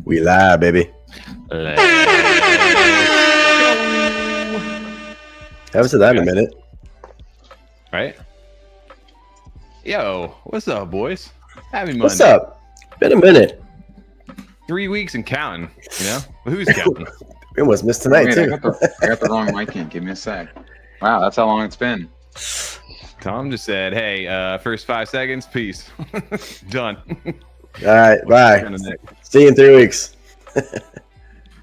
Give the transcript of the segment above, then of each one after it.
We live, baby. Haven't said that in a minute. Right? Yo, what's up, boys? Happy Monday. What's up? Been a minute. 3 weeks and counting, you know? Who's counting? We almost missed tonight, too. I got the wrong mic in. Give me a sec. Wow, that's how long it's been. Tom just said, hey, first 5 seconds, peace. Done. All right, bye. See you in 3 weeks.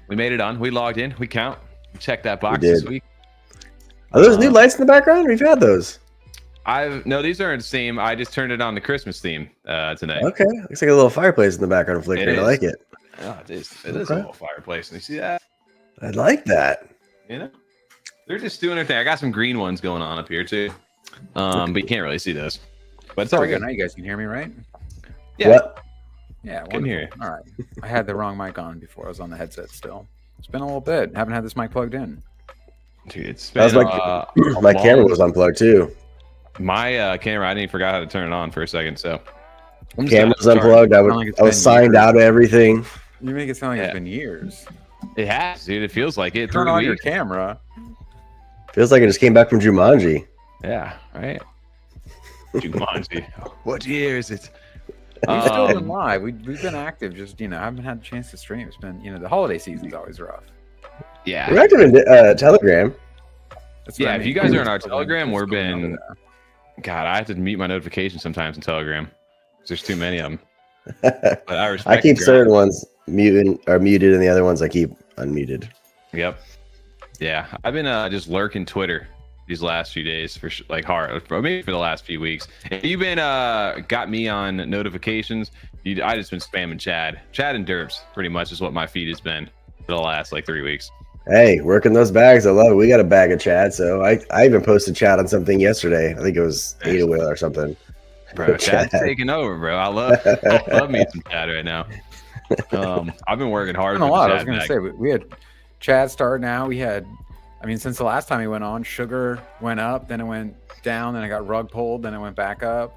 We made it on. We logged in. We count. We checked that box this week. Are those new lights in the background? We've had those. No, these aren't the same. I just turned it on the Christmas theme tonight. Okay. Looks like a little fireplace in the background flickering. I like it. Oh, it is. It is a little fireplace. You see that? I like that. You know? They're just doing their thing. I got some green ones going on up here, too. But you can't really see those. But it's all good. Now you guys can hear me, right? Yeah. What? Yeah, can hear you. All right. I had the wrong mic on before. I was on the headset still. It's been a little bit. Haven't had this mic plugged in. Dude, it's been my camera was unplugged too. My camera, I didn't forgot how to turn it on for a second. So camera's unplugged. I was signed out of everything. You make it sound like it's been years. It has, dude. It feels like it. Turn on your camera. Feels like I just came back from Jumanji. Yeah, right. Jumanji. What year is it? We've still been live. We've been active. Just I haven't had a chance to stream. It's been the holiday season's always rough. Yeah, we're active in Telegram. Yeah, if you guys are in our Telegram, we're been. God, I have to mute my notifications sometimes in Telegram. There's too many of them. But I keep certain ones muted, and the other ones I keep unmuted. Yep. Yeah, I've been just lurking Twitter these last few days for hard, maybe for the last few weeks. If you've been got me on notifications, I just been spamming Chad and Derps pretty much is what my feed has been for the last 3 weeks. Hey, working those bags, I love it. We got a bag of Chad, so I even posted Chad on something yesterday. I think it was Ada Wheel or something. Bro, Chad's taking over, bro. I love me some Chad right now. I've been working hard. A lot. I was gonna say we had Chad start now. We had, since the last time he went on, Sugar went up, then it went down, then it got rug pulled, then it went back up.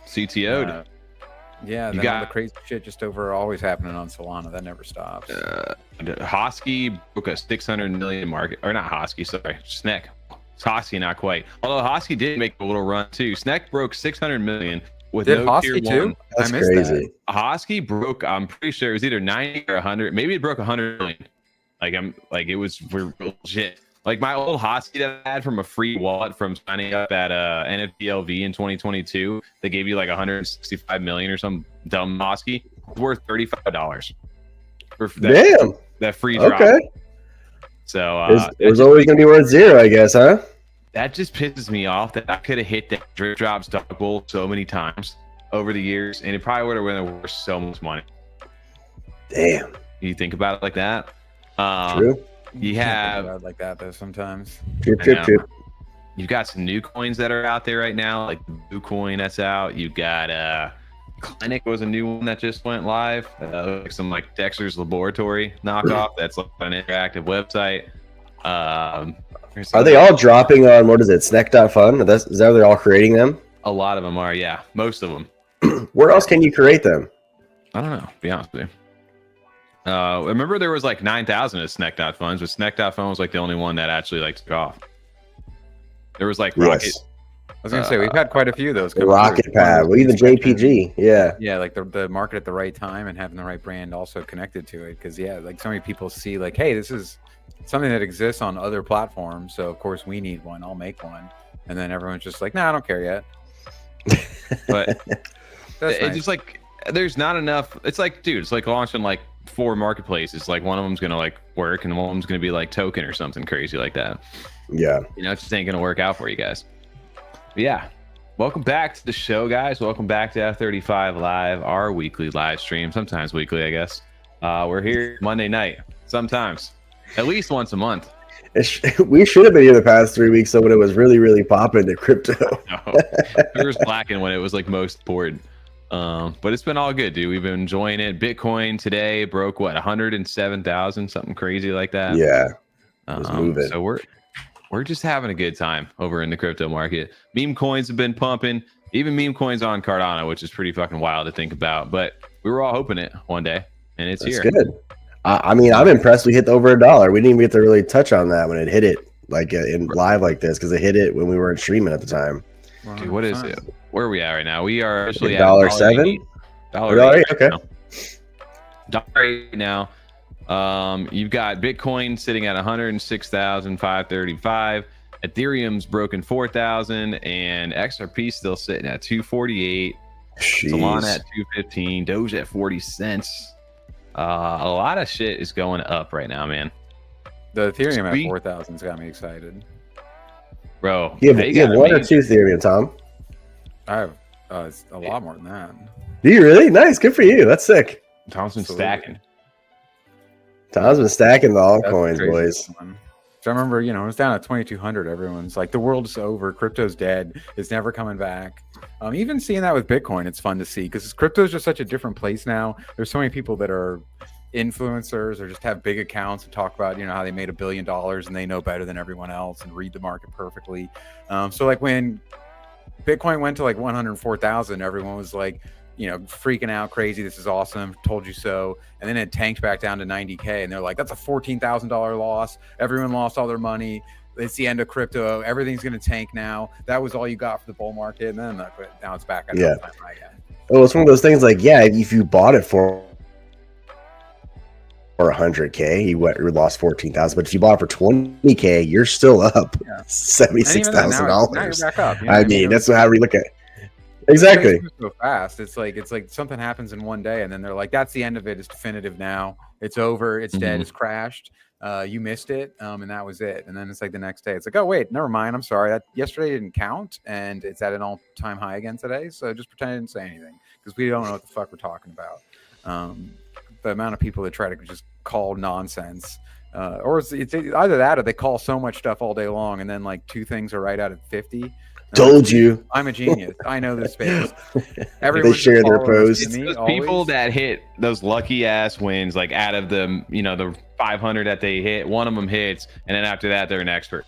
CTO'd. Yeah, then all the crazy shit just always happening on Solana. That never stops. Hosky broke a 600 million market, or not Hosky, sorry, Snek. It's Hosky, not quite. Although Hosky did make a little run too. Snek broke 600 million with no Hosky tier 1. Too? That's crazy. Hosky broke. I'm pretty sure it was either 90 or 100. Maybe it broke 100 million. It was for legit. My old Hosky that I had from a free wallet from signing up at NFT LV in 2022, they gave you 165 million or some dumb Hosky. It's worth $35 for that free drop. Okay. So it was always gonna be worth zero, I guess, huh? That just pisses me off that I could have hit that drip drop stock bull so many times over the years, and it probably would have been worth so much money. Damn. You think about it like that. True. You have like that though sometimes. True. You've got some new coins that are out there right now, like the new coin that's out. You've got Clinic was a new one that just went live. Some Dexter's Laboratory knockoff. That's an interactive website. Are they all dropping on Snek.fun? Is that where they're all creating them? A lot of them are, yeah. Most of them. Where else can you create them? I don't know, to be honest with you. Remember there was 9,000 at Snek.funds, but Snek.fun was the only one that actually took off. There was Rocket. Yes. I was gonna say we've had quite a few of those. Rocket Pad, well, even JPG, yeah. Yeah, the market at the right time and having the right brand also connected to it, because so many people see hey, this is something that exists on other platforms, so of course we need one. I'll make one, and then everyone's just nah, I don't care yet. But it's just there's not enough. It's dude, it's launching 4 marketplaces. One of them's gonna work, and one of them's gonna be token or something crazy like that. Yeah, it just ain't gonna work out for you guys. But yeah, welcome back to the show, guys. Welcome back to F35 Live, our weekly live stream. Sometimes weekly, I guess. We're here Monday night, sometimes at least once a month. We should have been here the past 3 weeks, so when it was really, really popping to crypto. We were slacking when it was most important. But it's been all good, dude. We've been enjoying it. Bitcoin today broke 107,000, something crazy like that. Yeah, it was moving. So we're just having a good time over in the crypto market. Meme coins have been pumping, even meme coins on Cardano, which is pretty fucking wild to think about. But we were all hoping it one day, and it's That's here. good. I mean, I'm impressed we hit over $1. We didn't even get to really touch on that when it hit it like in live like this because it hit it when we weren't streaming at the time. Dude, what is it? Where are we at right now? We are actually at $1.07. $1.08 Okay. $1.08 now. You've got Bitcoin sitting at 106,535. Ethereum's broken 4,000, and XRP still sitting at 248. Solana at 215. Doge at 40 cents. A lot of shit is going up right now, man. The Ethereum at 4,000's got me excited, bro. You have one or two Ethereum, Tom? I have it's a lot more than that. Do you really? Nice, good for you. That's sick. Tom's been stacking. Tom's been stacking the altcoins, boys. So I remember, it was down at 2,200. Everyone's like, the world's over. Crypto's dead. It's never coming back. Even seeing that with Bitcoin, it's fun to see because crypto is just such a different place now. There's so many people that are influencers or just have big accounts and talk about, how they made $1 billion and they know better than everyone else and read the market perfectly. So like when Bitcoin went to like 104,000, everyone was like, freaking out crazy. This is awesome. Told you so. And then it tanked back down to 90K. And they're like, that's a $14,000 loss. Everyone lost all their money. It's the end of crypto. Everything's going to tank now. That was all you got for the bull market. And then now it's back. Yeah. Well, it's one of those things like, if you bought it for 100K, you lost 14,000. But if you bought it for 20K, you're still up $76,000. Now you're back up. I mean, that's how we look at it. Exactly. So fast. It's like something happens in one day, and then they're like, "That's the end of it. It's definitive now. It's over. It's dead. It's crashed. You missed it, and that was it." And then it's like the next day, it's like, "Oh wait, never mind. I'm sorry. That yesterday didn't count, and it's at an all-time high again today. So just pretend I didn't say anything because we don't know what the fuck we're talking about." The amount of people that try to just call nonsense, or it's either that or they call so much stuff all day long, and then like two things are right out of 50. Told you. I'm a genius. I know this space. They share their posts. Those people that hit those lucky ass wins, like out of the, the 500 that they hit, one of them hits, and then after that, they're an expert.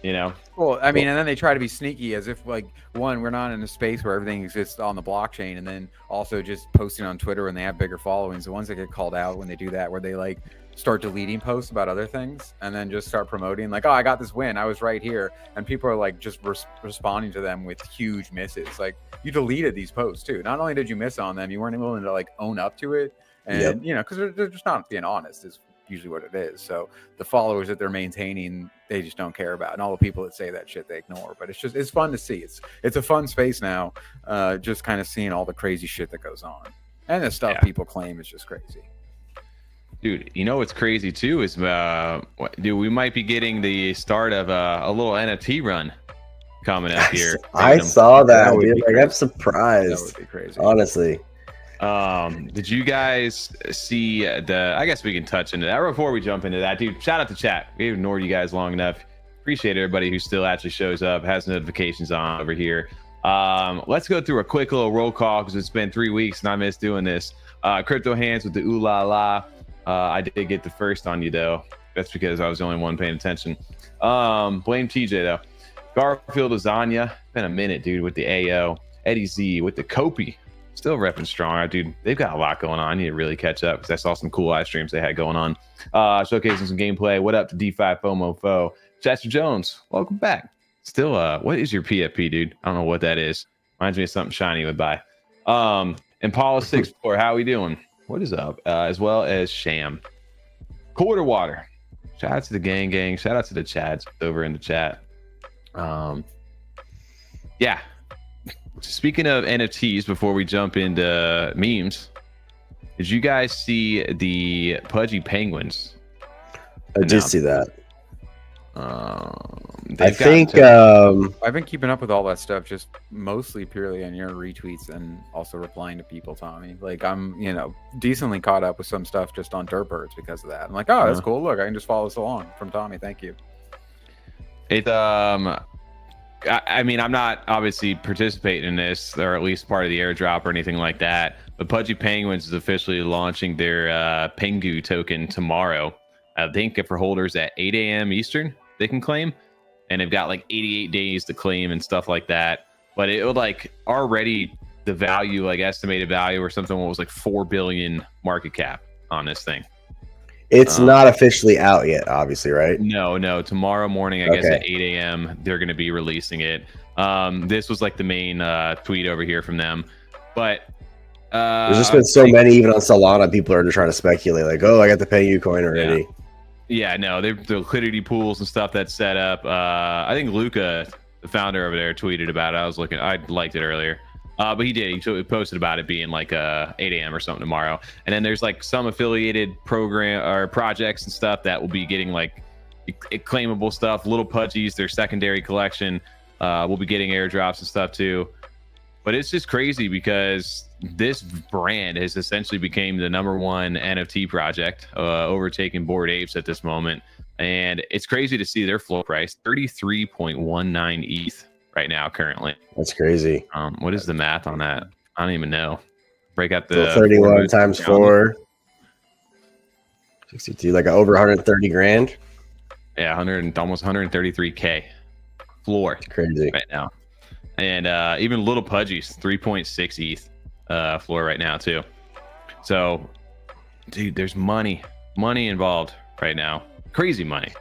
Well, I mean, and then they try to be sneaky as if like, one, we're not in a space where everything exists on the blockchain, and then also just posting on Twitter when they have bigger followings. The ones that get called out when they do that, where they like start deleting posts about other things and then just start promoting like, oh, I got this win, I was right here, and people are like just responding to them with huge misses. Like, you deleted these posts too. Not only did you miss on them, you weren't willing to like own up to it, and because they're just not being honest is usually what it is. So the followers that they're maintaining, they just don't care about, and all the people that say that shit they ignore. But it's fun to see. It's a fun space now, just kind of seeing all the crazy shit that goes on, and the stuff people claim is just crazy. Dude, what's crazy too is, we might be getting the start of a little NFT run coming up here. I saw that. I'm surprised. That would be crazy, honestly. Did you guys see I guess we can touch into that before we jump into that, dude. Shout out to chat. We ignored you guys long enough. Appreciate everybody who still actually shows up, has notifications on over here. Let's go through a quick little roll call because it's been 3 weeks and I missed doing this. Crypto Hands with the ooh la la. I did get the first on you though. That's because I was the only one paying attention. Blame TJ though. Garfield Lasagna. Been a minute, dude, with the AO. Eddie Z with the Kopi. Still repping strong, dude. They've got a lot going on. I need to really catch up because I saw some cool live streams they had going on. Showcasing some gameplay. What up to D5 FOMO Fo? Chester Jones, welcome back. Still, what is your PFP, dude? I don't know what that is. Reminds me of something shiny would buy. Impala 64, how we doing? What is up? As well as Sham. Quarter Water. Shout out to the gang. Shout out to the Chads over in the chat. Yeah. Speaking of NFTs, before we jump into memes, did you guys see the Pudgy Penguins? I did see that. I think I've been keeping up with all that stuff, just mostly purely on your retweets and also replying to people, Tommy. Like, I'm, decently caught up with some stuff just on Derp Birds because of that. I'm like, oh, that's cool. Look, I can just follow this along from Tommy. Thank you. I mean, I'm not obviously participating in this, or at least part of the airdrop or anything like that. But Pudgy Penguins is officially launching their Pengu token tomorrow. I think for holders at 8 a.m. Eastern, they can claim. And they've got like 88 days to claim and stuff like that. But it would like already the value, like estimated value or something, what was like 4 billion market cap. on this thing. It's not officially out yet, obviously, right? No. Tomorrow morning, I guess at 8 a.m., they're going to be releasing it. This was like the main tweet over here from them. But there's just been so many, even on Solana, people are just trying to speculate, like, oh, I got the Pay Ucoin already. Yeah, no, the liquidity pools and stuff that's set up. I think Luca, the founder over there, tweeted about it. I liked it earlier. But he did. He posted about it being like 8 a.m. or something tomorrow. And then there's like some affiliated program or projects and stuff that will be getting like claimable stuff. Little Pudgies, their secondary collection, will be getting airdrops and stuff too. But it's just crazy because this brand has essentially became the #1 NFT project, overtaking Bored Apes at this moment. And it's crazy to see their floor price, 33.19 ETH. Right now, currently. That's crazy. What is the math on that? I don't even know. Break out the 31 times 4. 62, like over 130 grand. Yeah, almost 133K floor. It's crazy right now. And even Little Pudgies, 3.6 ETH floor right now too. So, dude, there's money involved right now. Crazy money.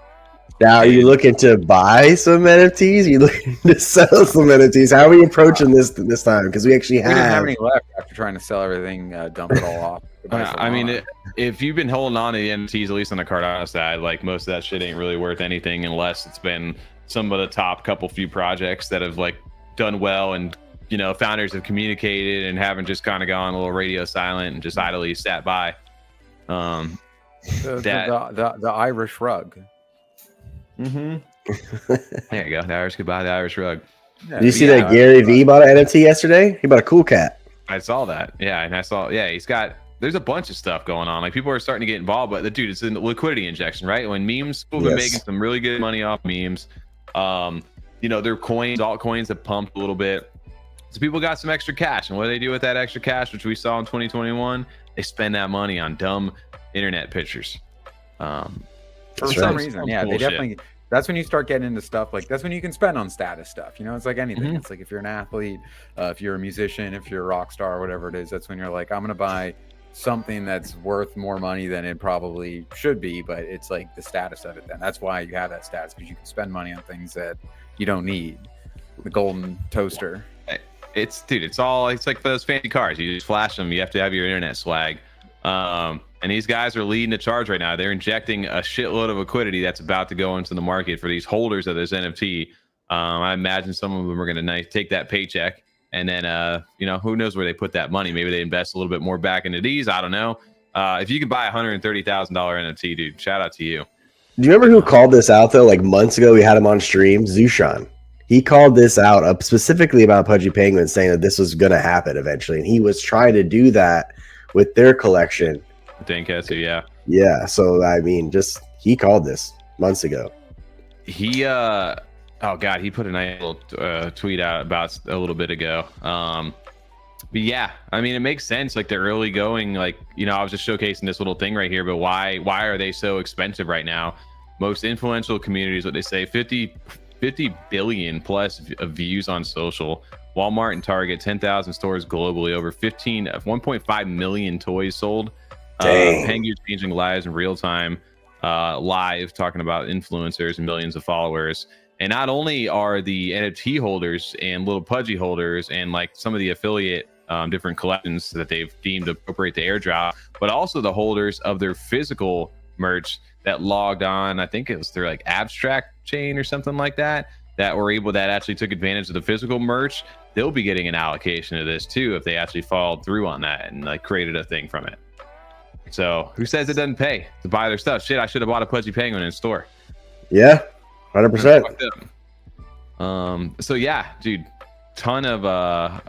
Now, are you looking to buy some NFTs? Are you looking to sell some NFTs? How are we approaching this time? Because we actually didn't have any left after trying to sell everything, dump it all off. I mean, if you've been holding on to the NFTs, at least on the Cardano side, like most of that shit ain't really worth anything unless it's been some of the top few projects that have like done well, and you know, founders have communicated and haven't just kind of gone a little radio silent and just idly sat by. The Irish rug. There you go. The Irish goodbye, the Irish rug. Yeah, did you see that Gary V bought an NFT yesterday? He bought a cool cat. I saw that. Yeah, and I saw. Yeah, there's a bunch of stuff going on. Like people are starting to get involved, but dude, it's a liquidity injection, right? When memes, people have been making some really good money off memes. You know, their altcoins have pumped a little bit, so people got some extra cash. And what do they do with that extra cash, which we saw in 2021? They spend that money on dumb internet pictures. For some reason, yeah, they definitely. That's when you start getting into stuff like that's when you can spend on status stuff. You know, it's like anything. It's like if you're an athlete, if you're a musician, if you're a rock star, whatever it is, that's when you're like, I'm gonna buy something that's worth more money than it probably should be, but it's like the status of it. Then that's why you have that status, because you can spend money on things that you don't need. The golden toaster. It's like those fancy cars. You just flash them. You have to have your internet swag. And these guys are leading the charge right now. They're injecting a shitload of liquidity that's about to go into the market for these holders of this NFT. I imagine some of them are going to take that paycheck, and then you know, who knows where they put that money? Maybe they invest a little bit more back into these. I don't know. If you can buy $130,000 NFT, dude, shout out to you. Do you remember who called this out though? Like months ago, we had him on stream. Zushan. He called this out specifically about Pudgy Penguin, saying that this was going to happen eventually, and he was trying to do that with their collection. Danketsu, yeah. Yeah, so I mean, he called this months ago. He oh god, he put a nice little tweet out about a little bit ago. But yeah, I mean, it makes sense. Like they're early going. Like, you know, I was just showcasing this little thing right here, but why are they so expensive right now? Most influential communities, what they say, 50 billion plus of views on social. Walmart and Target, 10,000 stores globally, over 1.5 million toys sold. Penguins changing lives in real time, live, talking about influencers and millions of followers. And not only are the NFT holders and Little Pudgy holders and like some of the affiliate different collections that they've deemed appropriate to airdrop, but also the holders of their physical merch that logged on, I think it was their like abstract chain or something like that, that actually took advantage of the physical merch. They'll be getting an allocation of this too if they actually followed through on that and like created a thing from it. So who says it doesn't pay to buy their stuff? Shit, I should have bought a Pudgy Penguin in store. Yeah, 100%. So yeah, dude, ton of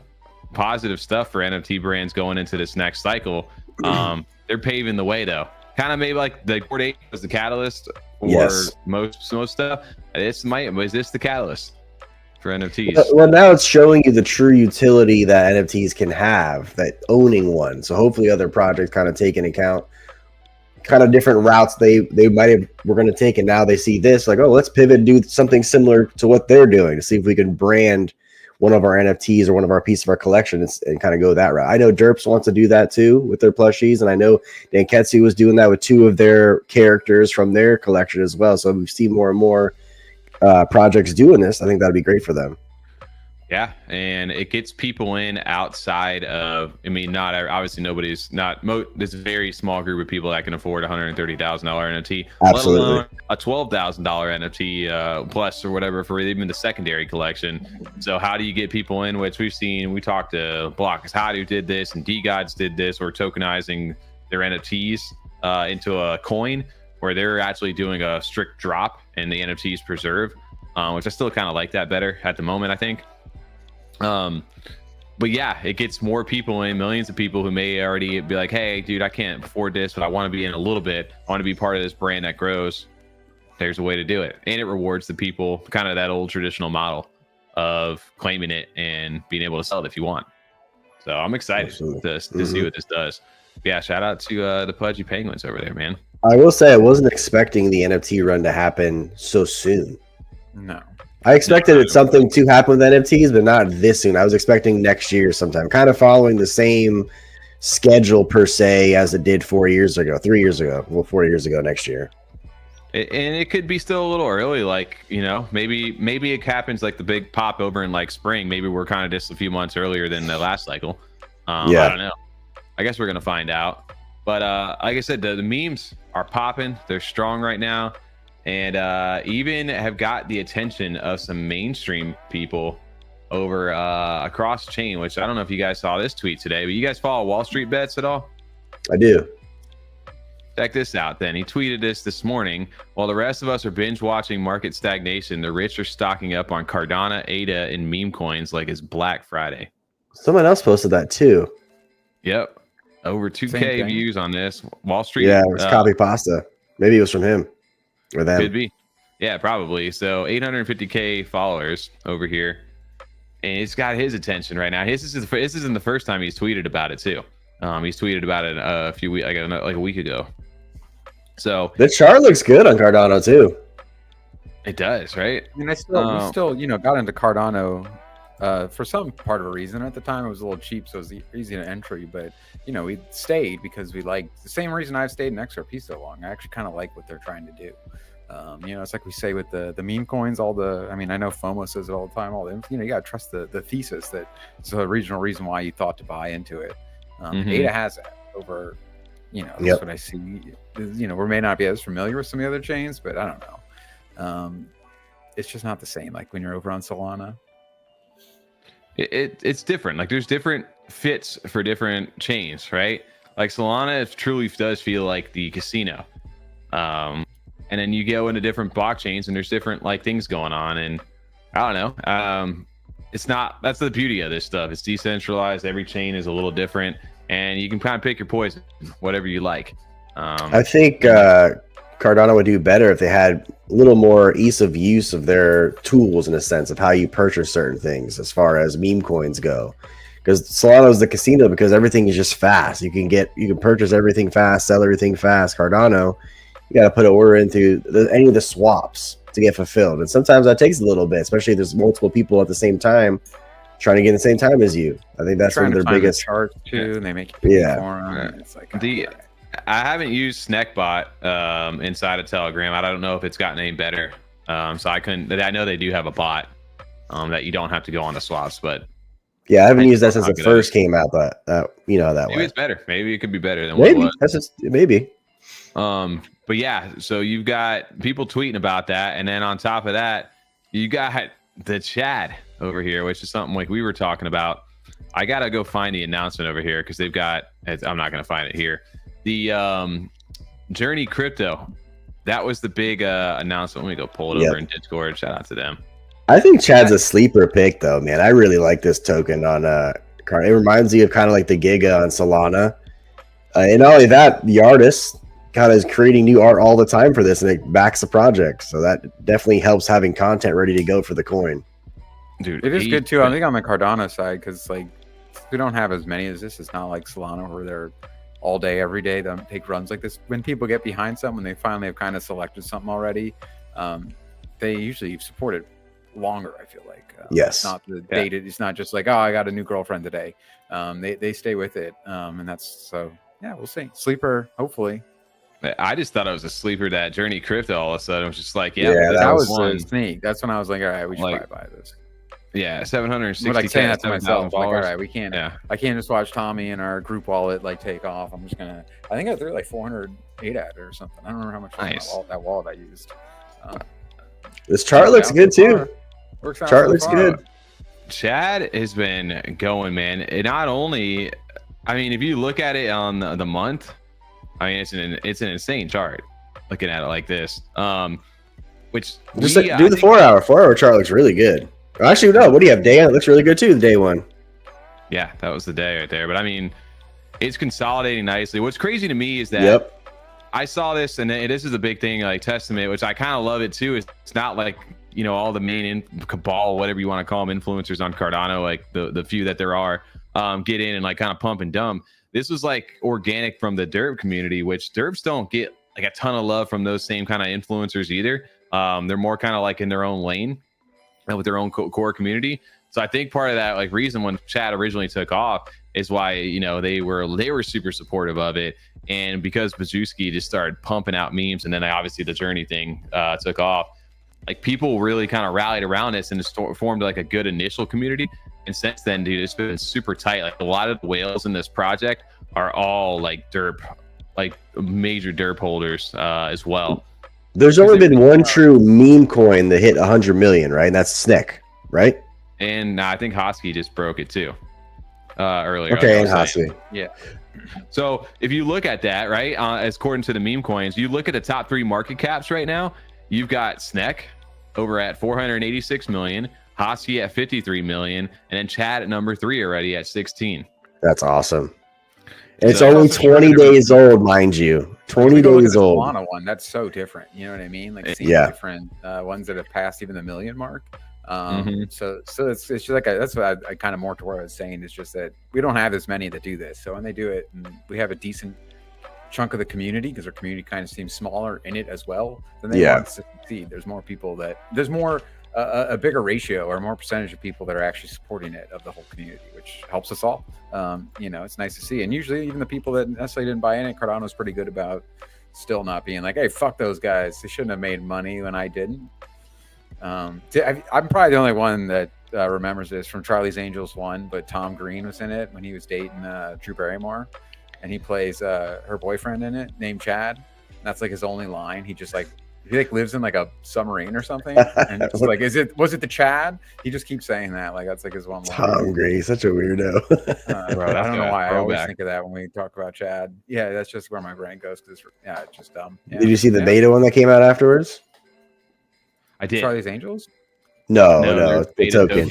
positive stuff for NFT brands going into this next cycle. They're paving the way though. Kind of maybe like the Bored Ape was the catalyst for most stuff. Is this the catalyst for NFTs? Well, now it's showing you the true utility that NFTs can have, that owning one. So hopefully other projects kind of take into account kind of different routes they were going to take, and now they see this like, oh, let's pivot and do something similar to what they're doing to see if we can brand one of our NFTs or one of our piece of our collection and kind of go that route. I know Derps wants to do that too with their plushies, and I know Danketsu was doing that with 2 of their characters from their collection as well. So we've seen more and more projects doing this. I think that'd be great for them. Yeah, and it gets people in outside of, I mean, not obviously there's a very small group of people that can afford $130,000 NFT, Absolutely. let alone a $12,000 NFT plus or whatever for even the secondary collection. So how do you get people in? Which we talked to Blockers How who did this, and D-Gods did this, or tokenizing their NFTs into a coin, where they're actually doing a strict drop and the NFTs preserve, which I still kind of like that better at the moment, I think. But yeah, it gets more people in, millions of people who may already be like, hey dude, I can't afford this, but I want to be in a little bit, I want to be part of this brand that grows. There's a way to do it, and it rewards the people, kind of that old traditional model of claiming it and being able to sell it if you want. So I'm excited to see what this does. Yeah, shout out to the Pudgy Penguins over there, man. I will say I wasn't expecting the NFT run to happen so soon. No. I expected something to happen with NFTs, but not this soon. I was expecting next year sometime, kind of following the same schedule per se as it did 4 years ago, 3 years ago. Well, 4 years ago next year. And it could be still a little early, like, you know, maybe it happens like the big pop over in like spring. Maybe we're kind of just a few months earlier than the last cycle. I don't know. I guess we're gonna find out. But like I said, the memes are popping. They're strong right now. And even have got the attention of some mainstream people over across chain, which I don't know if you guys saw this tweet today, but you guys follow Wall Street Bets at all? I do. Check this out then. He tweeted this morning. While the rest of us are binge watching market stagnation, the rich are stocking up on Cardano, ADA, and meme coins like it's Black Friday. Someone else posted that too. Yep. Over 2K views on this. Wall Street. Yeah, it was copy pasta. Maybe it was from him. Or them. Could be. Yeah, probably. So 850K followers over here. And it's got his attention right now. This isn't the first time he's tweeted about it too. He's tweeted about it a few weeks, like a week ago. So the chart looks good on Cardano too. It does, right? I mean, we still, got into Cardano for some part of a reason. At the time, it was a little cheap, so it was easy to entry. But we stayed because we liked the same reason I've stayed in XRP so long. I actually kind of like what they're trying to do. It's like we say with the meme coins. I know FOMO says it all the time. You gotta trust the thesis that it's a regional reason why you thought to buy into it. Data has that over. That's what I see. We may not be as familiar with some of the other chains, but I don't know. It's just not the same. Like when you're over on Solana. It's different. Like there's different fits for different chains, right? Like Solana truly does feel like the casino. And then you go into different blockchains and there's different like things going on. And I don't know. That's the beauty of this stuff. It's decentralized. Every chain is a little different and you can kind of pick your poison, whatever you like. I think Cardano would do better if they had a little more ease of use of their tools in a sense of how you purchase certain things as far as meme coins go. Because Solana is the casino because everything is just fast. You can purchase everything fast, sell everything fast. Cardano, you got to put an order into any of the swaps to get fulfilled. And sometimes that takes a little bit, especially if there's multiple people at the same time trying to get at the same time as you. I think that's one of their biggest charts too, and they make you pay for them. It's like I haven't used Snekbot inside of Telegram. I don't know if it's gotten any better. So I know they do have a bot that you don't have to go on the swaps, but yeah, I haven't used that since it first came out. But that maybe way it's better. Maybe it could be better than maybe. What it was. That's just maybe. But yeah, so you've got people tweeting about that, and then on top of that, you got the CHAD over here, which is something like we were talking about. I gotta go find the announcement over here because they've got. I'm not gonna find it here. The JRNY Crypto, that was the big announcement. Let me go pull it over in Discord. Shout out to them. I think Chad's a sleeper pick, though, man. I really like this token on Cardano. It reminds me of kind of like the Giga on Solana. And not only that, the artist kind of is creating new art all the time for this, and it backs the project. So that definitely helps having content ready to go for the coin. Dude, it is good too. I think on the Cardano side, because like we don't have as many as this. It's not like Solana where they're all day, every day. They take runs like this. When people get behind something, when they finally have kind of selected something already, they usually support it longer. I feel like yes, it's not the dated. It's not just like, oh, I got a new girlfriend today. They stay with it, and that's so. Yeah, we'll see. Sleeper, hopefully. I just thought it was a sleeper that JRNY Crypto all of a sudden was just like, that was one. a sneak. That's when I was like, all right, we should probably buy this. Yeah, 760. Like saying that to myself, like, all right, we can't. Yeah, I can't just watch Tommy and our group wallet like take off. I'm just gonna. I think I threw like 408 at it or something. I don't remember how much that wallet I used. This chart looks good too. Chart looks good. Chad has been going, man. It not only, I mean, if you look at it on the month, I mean, it's an insane chart. Looking at it like this, which just do the 4 hour. 4 hour chart looks really good. Actually, no. What do you have? Day one? It looks really good too. The day one. Yeah, that was the day right there. But I mean, it's consolidating nicely. What's crazy to me is that I saw this, and this is a big thing, like Testament, which I kind of love it too. Is it's not like, you know, all the main cabal, whatever you want to call them, influencers on Cardano, like the few that there are, get in and like kind of pump and dump. This was like organic from the Derp community, which Derps don't get like a ton of love from those same kind of influencers either. They're more kind of like in their own lane and with their own core community. So I think part of that like reason when Chad originally took off is why, you know, they were super supportive of it. And because Bajewski just started pumping out memes, and then obviously the JRNY thing took off, like people really kind of rallied around this and formed like a good initial community. And since then, dude, it's been super tight. Like a lot of the whales in this project are all like Derp, like major Derp holders as well. There's only been one true meme coin that hit 100 million, right? And that's Snek, right? And I think Hosky just broke it too earlier. Okay, and Hosky. Yeah. So if you look at that, right, as according to the meme coins, you look at the top 3 market caps right now. You've got Snek over at 486 million, Hosky at 53 million, and then Chad at number 3 already at 16. That's awesome. And it's only 20 days old, mind you. 20 days old. Solana one, that's so different. You know what I mean? Like seeing different ones that have passed even the million mark. So it's just like that's what I kind of more to where I was saying is just that we don't have as many that do this. So when they do it, and we have a decent chunk of the community, because our community kind of seems smaller in it as well, then they want to succeed. There's more people there's more a bigger ratio or more percentage of people that are actually supporting it of the whole community, which helps us all. You know, it's nice to see. And usually even the people that necessarily didn't buy in it, Cardano's pretty good about still not being like, hey, fuck those guys, they shouldn't have made money when I didn't. I'm probably the only one that remembers this from Charlie's Angels one, but Tom Green was in it when he was dating Drew Barrymore, and he plays her boyfriend in it named Chad. That's like his only line. He like lives in like a submarine or something, and it's like, was it the Chad? He just keeps saying that, like that's like his one line. Tom Green, such a weirdo. Bro, I don't know why I always think of that when we talk about Chad. Yeah, that's just where my brain goes because it's just dumb. Yeah. Did you see the beta one that came out afterwards? I did. Charlie's Angels? No, the token.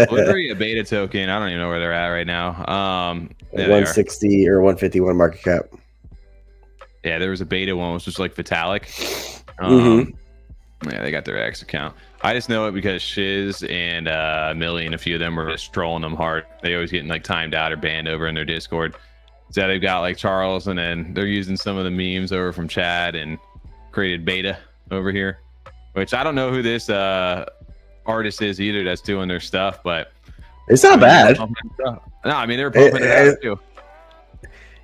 Literally a beta token. I don't even know where they're at right now. 160 or 151 market cap. Yeah, there was a beta one, which was like Vitalik. Yeah, they got their X account. I just know it because Shiz and Millie and a few of them were just trolling them hard. They always getting like timed out or banned over in their Discord. So they've got like Charles, and then they're using some of the memes over from Chad and created beta over here, which I don't know who this artist is either that's doing their stuff, but it's not bad. No, I mean, they're pumping it out too.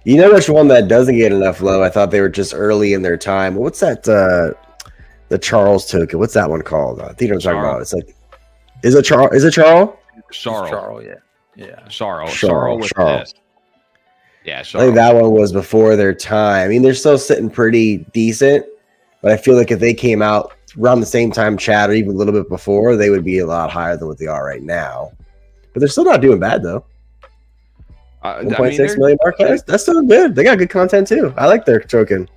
You know which one that doesn't get enough love? I thought they were just early in their time. What's that? The Charles token. What's that one called? I think I'm talking about. It's like, is it Charles? Charles, yeah. Charles. Yeah, Charles. I think that one was before their time. I mean, they're still sitting pretty decent, but I feel like if they came out around the same time Chad or even a little bit before, they would be a lot higher than what they are right now. But they're still not doing bad though. 1.6 million market. That's still good. They got good content too. I like their token.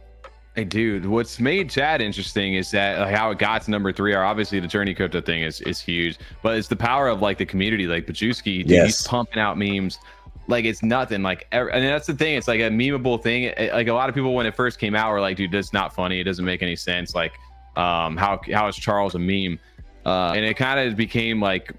Hey, dude, what's made Chad interesting is that like, how it got to number 3. Or obviously the JRNY Crypto thing is huge, but it's the power of like the community, like Bajewski. He's pumping out memes like it's nothing. Like, and that's the thing. It's like a memeable thing. Like a lot of people when it first came out were like, dude, that's not funny. It doesn't make any sense. Like, how is Charles a meme? And it kind of became like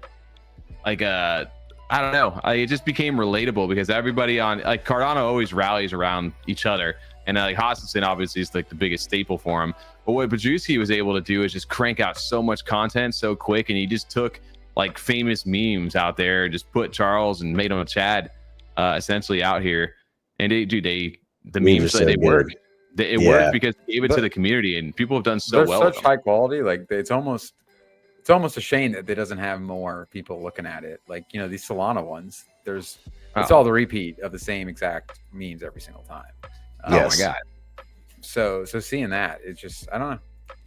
a. I don't know. It just became relatable because everybody on like Cardano always rallies around each other. And like Hoskinson obviously is like the biggest staple for him. But what Bajewski was able to do is just crank out so much content so quick, and he just took like famous memes out there, just put Charles and made him a Chad essentially out here. And the memes so they work. It worked because they gave it to the community, and people have done so well. They're such high quality. Like it's almost a shame that it doesn't have more people looking at it. Like, you know, these Solana ones, it's all the repeat of the same exact memes every single time. Yes. Oh my god. So seeing that, it's just, I don't know.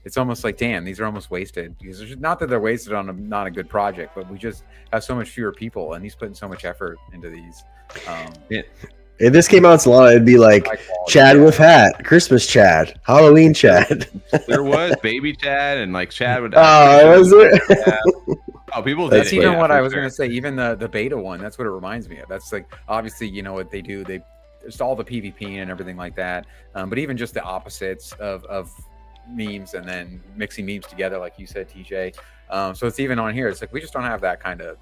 It's almost like, damn, these are almost wasted. Because it's not that they're wasted on not a good project, but we just have so much fewer people, and he's putting so much effort into these. If this came out in Solana, it'd be like Chad with hat, Christmas Chad, Halloween Chad. There was baby Chad and like Chad would. Was it? Oh, people. That's even what I was going to say. Even the beta one. That's what it reminds me of. That's like, obviously, you know what they do. There's all the PvP and everything like that. But even just the opposites of memes, and then mixing memes together, like you said, TJ. So it's even on here. It's like we just don't have that kind of,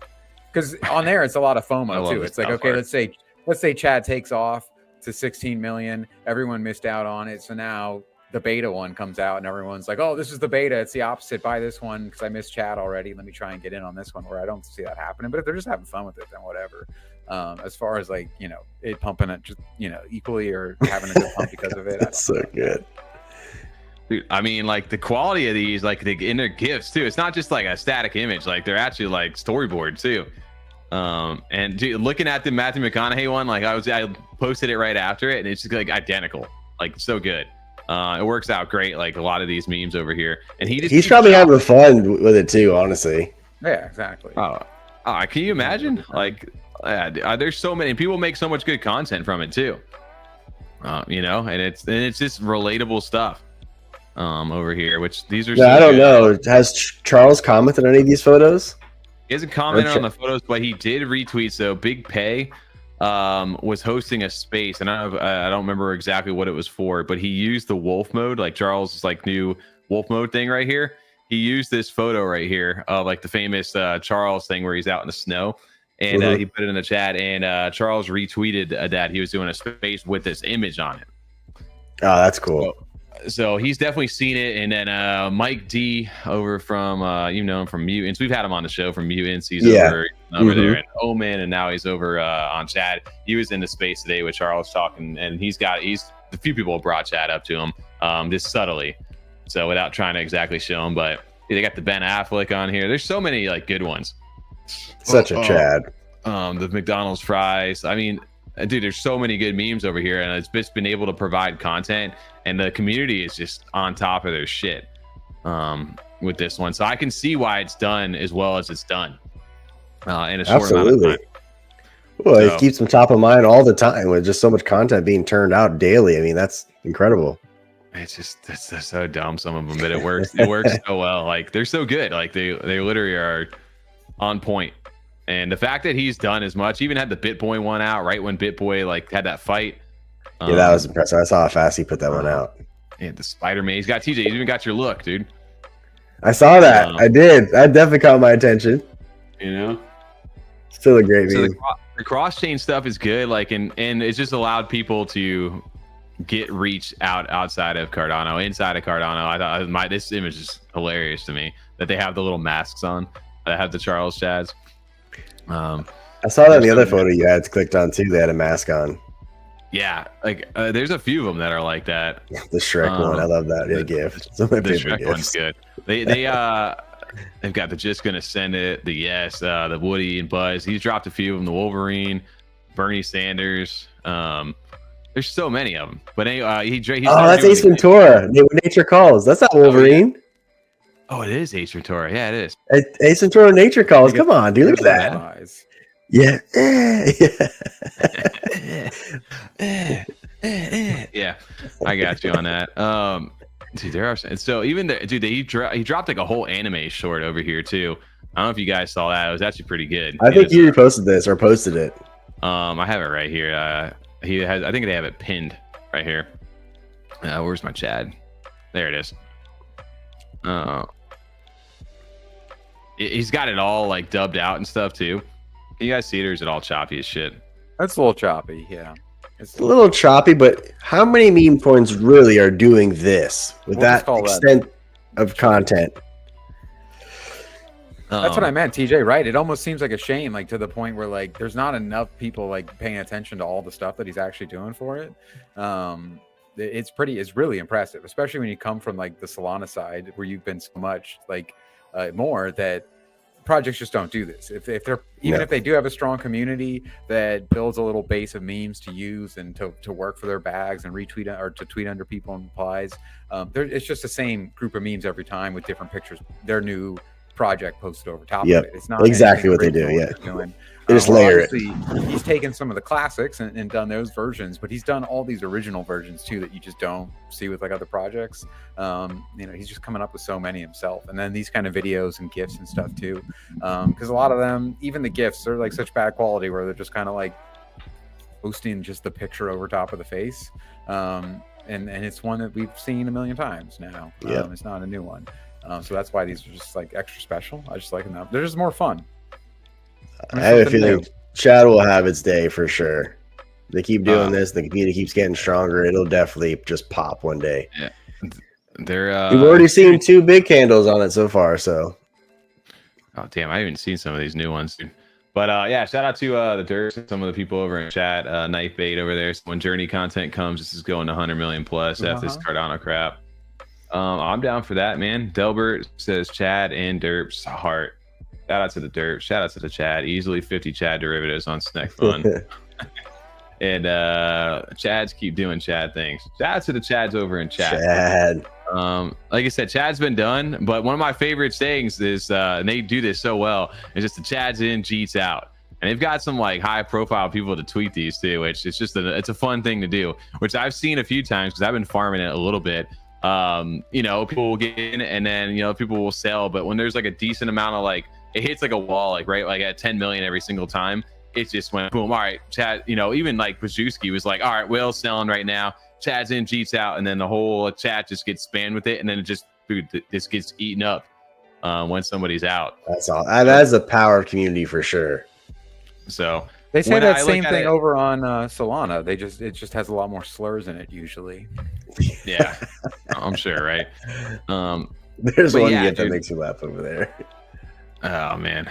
because on there it's a lot of FOMO too. It's like, okay, let's say Chad takes off to 16 million. Everyone missed out on it. So now the beta one comes out and everyone's like, oh, this is the beta. It's the opposite. Buy this one because I missed Chad already. Let me try and get in on this one, where I don't see that happening. But if they're just having fun with it, then whatever. As far as like, you know, it pumping it just, you know, equally or having a good pump because of it. That's so good. Dude, I mean, like the quality of these, like in their GIFs too. It's not just like a static image. Like they're actually like storyboard too. And dude, looking at the Matthew McConaughey one, like I posted it right after it, and it's just like identical, like so good. It works out great, like a lot of these memes over here. And he's probably having fun with it too, honestly. Yeah, exactly. Can you imagine? Like, there's so many people make so much good content from it too. You know, and it's just relatable stuff. Over here, which these are. Yeah, I don't know. Has Charles commented on any of these photos? He hasn't commented on the photos, but he did retweet. So Big Pay was hosting a space, and I don't remember exactly what it was for, but he used the wolf mode, like Charles' like new wolf mode thing right here. He used this photo right here of like the famous Charles thing where he's out in the snow, and he put it in the chat, and Charles retweeted that he was doing a space with this image on it. Oh, that's cool. So he's definitely seen it. And then Mike D over from you know him from Mutants. We've had him on the show from Mutants. He's over there in Omen, and now he's over on Chad. He was in the space today with Charles talking, and he's a few people brought Chad up to him just subtly, so without trying to exactly show him. But they got the Ben Affleck on here. There's so many like good ones. Such a Chad. The McDonald's fries. I mean, dude, there's so many good memes over here, and it's just been able to provide content, and the community is just on top of their shit with this one. So I can see why it's done as well as it's done in a short amount of time. Well, it keeps them top of mind all the time with just so much content being turned out daily. I mean, that's incredible. That's so dumb, some of them, but it works. It works so well. Like they're so good. Like they literally are on point. And the fact that he's done as much, even had the BitBoy one out right when BitBoy like had that fight. Yeah, that was impressive. I saw how fast he put that one out. Yeah, the Spider-Man. He's got TJ. He's even got your look, dude. I saw that. I did. That definitely caught my attention. You know, still a great meme. The cross-chain stuff is good. Like, and it's just allowed people to get reach outside of Cardano, inside of Cardano. I thought this image is hilarious to me that they have the little masks on. That have the Charles Chads. I saw that in the other photo you had clicked on too. They had a mask on. Yeah, like there's a few of them that are like that. The Shrek one, I love that. The gift. Some of my favorite Shrek gifts. One's good. They've got the Just Gonna Send It, the Yes, the Woody and Buzz. He's dropped a few of them. The Wolverine, Bernie Sanders. There's so many of them. But anyway, he's that's Ace Ventura. Nature Calls. That's not Wolverine. Oh, it is Ace Ventura. Yeah, it is. Ace Ventura Nature Calls. Come on, dude. Look at that. Yeah. Yeah, I got you on that. Dude, there are so even dude, he dropped like a whole anime short over here too. I don't know if you guys saw that. It was actually pretty good. I think you reposted this or posted it. I have it right here. I think they have it pinned right here. Where's my Chad? There it is. He's got it all like dubbed out and stuff too. Can you guys see it, or is it all choppy as shit? That's a little choppy, yeah. It's a little choppy, but how many meme coins really are doing this with that extent of content? That's what I meant, TJ, right? It almost seems like a shame, like to the point where like there's not enough people like paying attention to all the stuff that he's actually doing for it. It's really impressive, especially when you come from like the Solana side where you've been so much like more that projects just don't do this. If they're if they do have a strong community that builds a little base of memes to use and to work for their bags and retweet or to tweet under people and replies, it's just the same group of memes every time with different pictures. Their new project posted over top of it. It's not exactly what they do. They just layer it. He's taken some of the classics and done those versions, but he's done all these original versions too that you just don't see with like other projects. He's just coming up with so many himself, and then these kind of videos and GIFs and stuff too, because a lot of them, even the GIFs, they're like such bad quality where they're just kind of like posting just the picture over top of the face, and it's one that we've seen a million times now. It's not a new one. So that's why these are just like extra special. I just like them. They're just more fun. I have a feeling Chad will have its day for sure. They keep doing this. The community keeps getting stronger. It'll definitely just pop one day. Yeah, we've already seen 2 big candles on it so far. So, oh damn, I haven't seen some of these new ones, dude. But shout out to the Derps and some of the people over in chat. Knife Bait over there. So when JRNY content comes, this is going to 100 million plus after this Cardano crap. I'm down for that, man. Delbert says Chad and Derps heart. Shout out to the Derp. Shout out to the Chad. Easily 50 Chad derivatives on Snek Fun. And Chads keep doing Chad things. Shout out to the Chads over in chat. Like I said, Chad's been done, but one of my favorite sayings is, and they do this so well, is just the Chad's in, Jeets out. And they've got some like high profile people to tweet these too, which it's just it's a fun thing to do, which I've seen a few times because I've been farming it a little bit. People will get in and then people will sell, but when there's like a decent amount of like it hits like a wall, like right like at 10 million every single time, it just went boom. All right, Chad, even like Pajewski was like, all right, Will's selling right now, Chad's in, Jeets out, and then the whole chat just gets spammed with it, and then it just this gets eaten up when somebody's out. That's all. That's the power of community for sure. So they say that same thing over on Solana. It just has a lot more slurs in it usually. Yeah, I'm sure, right? There's one GIF that makes you laugh over there. Oh man,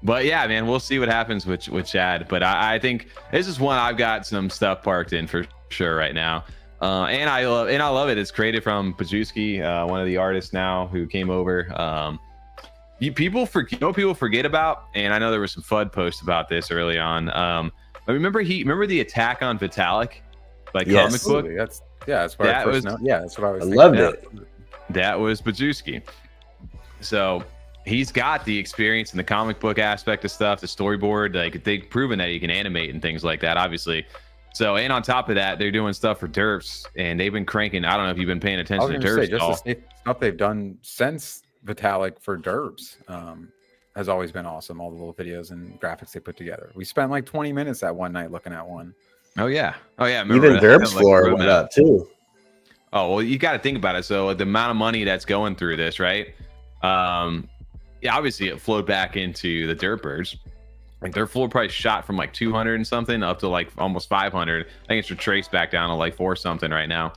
but yeah, man, we'll see what happens with Chad. But I think this is one I've got some stuff parked in for sure right now. And I love it. It's created from Pajewski, one of the artists now who came over. People forget about, and I know there was some FUD posts about this early on. But remember the attack on Vitalik, like comic book. That's what I first know. Yeah, that's what I was. I loved it. That was Pajewski. So he's got the experience in the comic book aspect of stuff, the storyboard. Like they've proven that he can animate and things like that, obviously. So, and on top of that, they're doing stuff for Derps, and they've been cranking. I don't know if you've been paying attention to Derps. Just the stuff they've done since Vitalik for Derps has always been awesome. All the little videos and graphics they put together. We spent like 20 minutes that one night looking at one. Oh yeah. Even Derp's floor went up too. Oh well, you got to think about it. So the amount of money that's going through this, right? Obviously it flowed back into the Derp Birds. Like their floor price shot from like 200 and something up to like almost 500. I think it's retraced back down to like 4 something right now.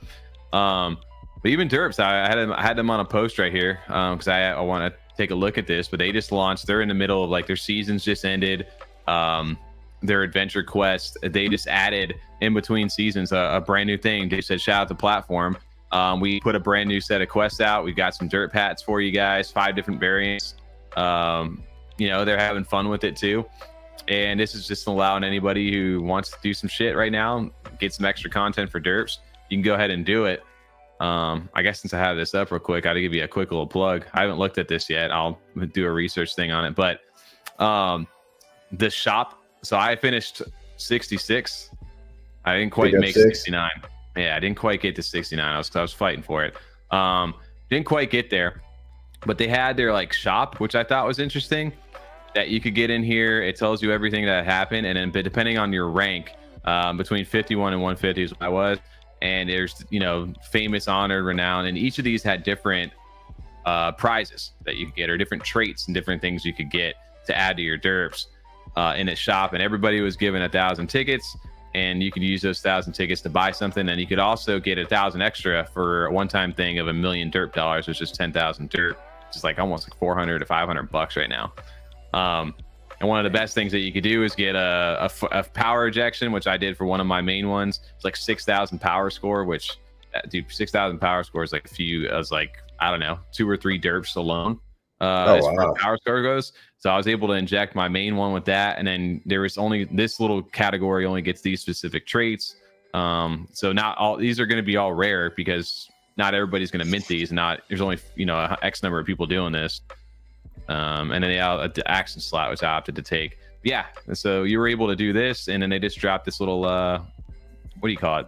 But even Derps, I had them on a post right here because I want to take a look at this. But they just launched. They're in the middle of like their seasons just ended. Their adventure quest. They just added in between seasons a brand new thing. They said shout out the platform. We put a brand new set of quests out. We got some Derp hats for you guys, 5 different variants. They're having fun with it too. And this is just allowing anybody who wants to do some shit right now, get some extra content for Derps. You can go ahead and do it. I guess since I have this up real quick, I got to give you a quick little plug. I haven't looked at this yet. I'll do a research thing on it. But the shop, so I finished 66. I didn't quite make 69. Yeah, I didn't quite get to 69. I was fighting for it. Didn't quite get there. But they had their like shop, which I thought was interesting. That you could get in here. It tells you everything that happened, and then depending on your rank, between 51 and 150 is what I was. And there's famous, honored, renowned, and each of these had different prizes that you could get, or different traits and different things you could get to add to your Derps in a shop. And everybody was given 1,000 tickets. and you could use those 1,000 tickets to buy something. And you could also get 1,000 extra for a one-time thing of $1 million derp dollars, which is 10,000 derp, which is like almost like 400 to 500 bucks right now. And one of the best things that you could do is get a power ejection, which I did for one of my main ones. It's like 6,000 power score, which, dude, 6,000 power score is like I was like, I don't know, 2 or 3 derps alone. As far as power score goes. So I was able to inject my main one with that. And then there was only this little category only gets these specific traits. So not all these are going to be all rare because not everybody's going to mint these. There's only, X number of people doing this. And then the action slot, which I opted to take. Yeah. So you were able to do this. And then they just dropped this little, what do you call it?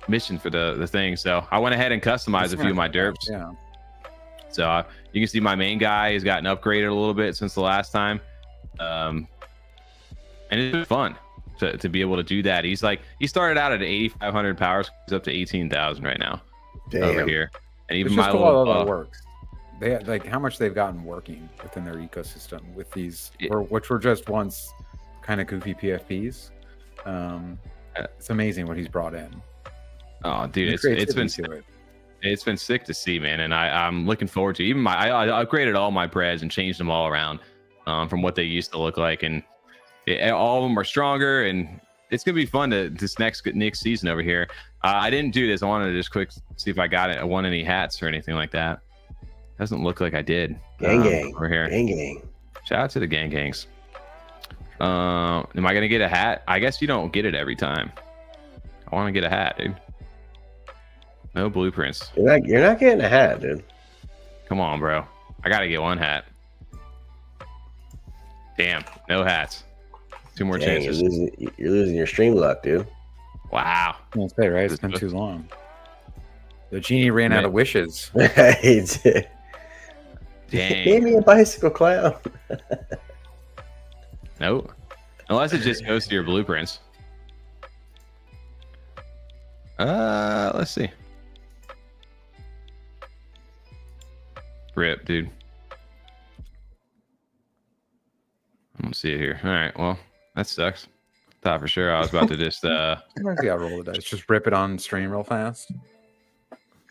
Mission for the thing. So I went ahead and customized a few of my derps. Yeah. So you can see my main guy has gotten upgraded a little bit since the last time. And it's been fun to be able to do that. He started out at 8,500 power. He's up to 18,000 right now. Damn. Over here. And even It's my just cool little how that works. They like how much they've gotten working within their ecosystem with these, which were just once kind of goofy PFPs. It's amazing what he's brought in. Oh, dude, it's been sick to see, man, and I'm looking forward to even I upgraded all my preds and changed them all around from what they used to look like, and all of them are stronger, and it's gonna be fun this next season over here. I didn't do this. I wanted to just quick see if I won any hats or anything like that. Doesn't look like I did. Gang over here. Gang. Shout out to the gangs. Am I gonna get a hat? I guess you don't get it every time. I want to get a hat, dude. No blueprints. You're not getting a hat, dude. Come on, bro. I gotta get one hat. Damn, no hats. 2 more chances. You're losing your stream luck, dude. Wow. That's it, right? It's been too long. The genie ran out of wishes. He did. Dang. Gave me a bicycle clown. Nope. Unless it just goes to your blueprints. Let's see. Rip, dude. I don't see it here. All right, well, that sucks. Thought for sure I was about to just Sometimes you gotta roll the dice. Just rip it on stream real fast.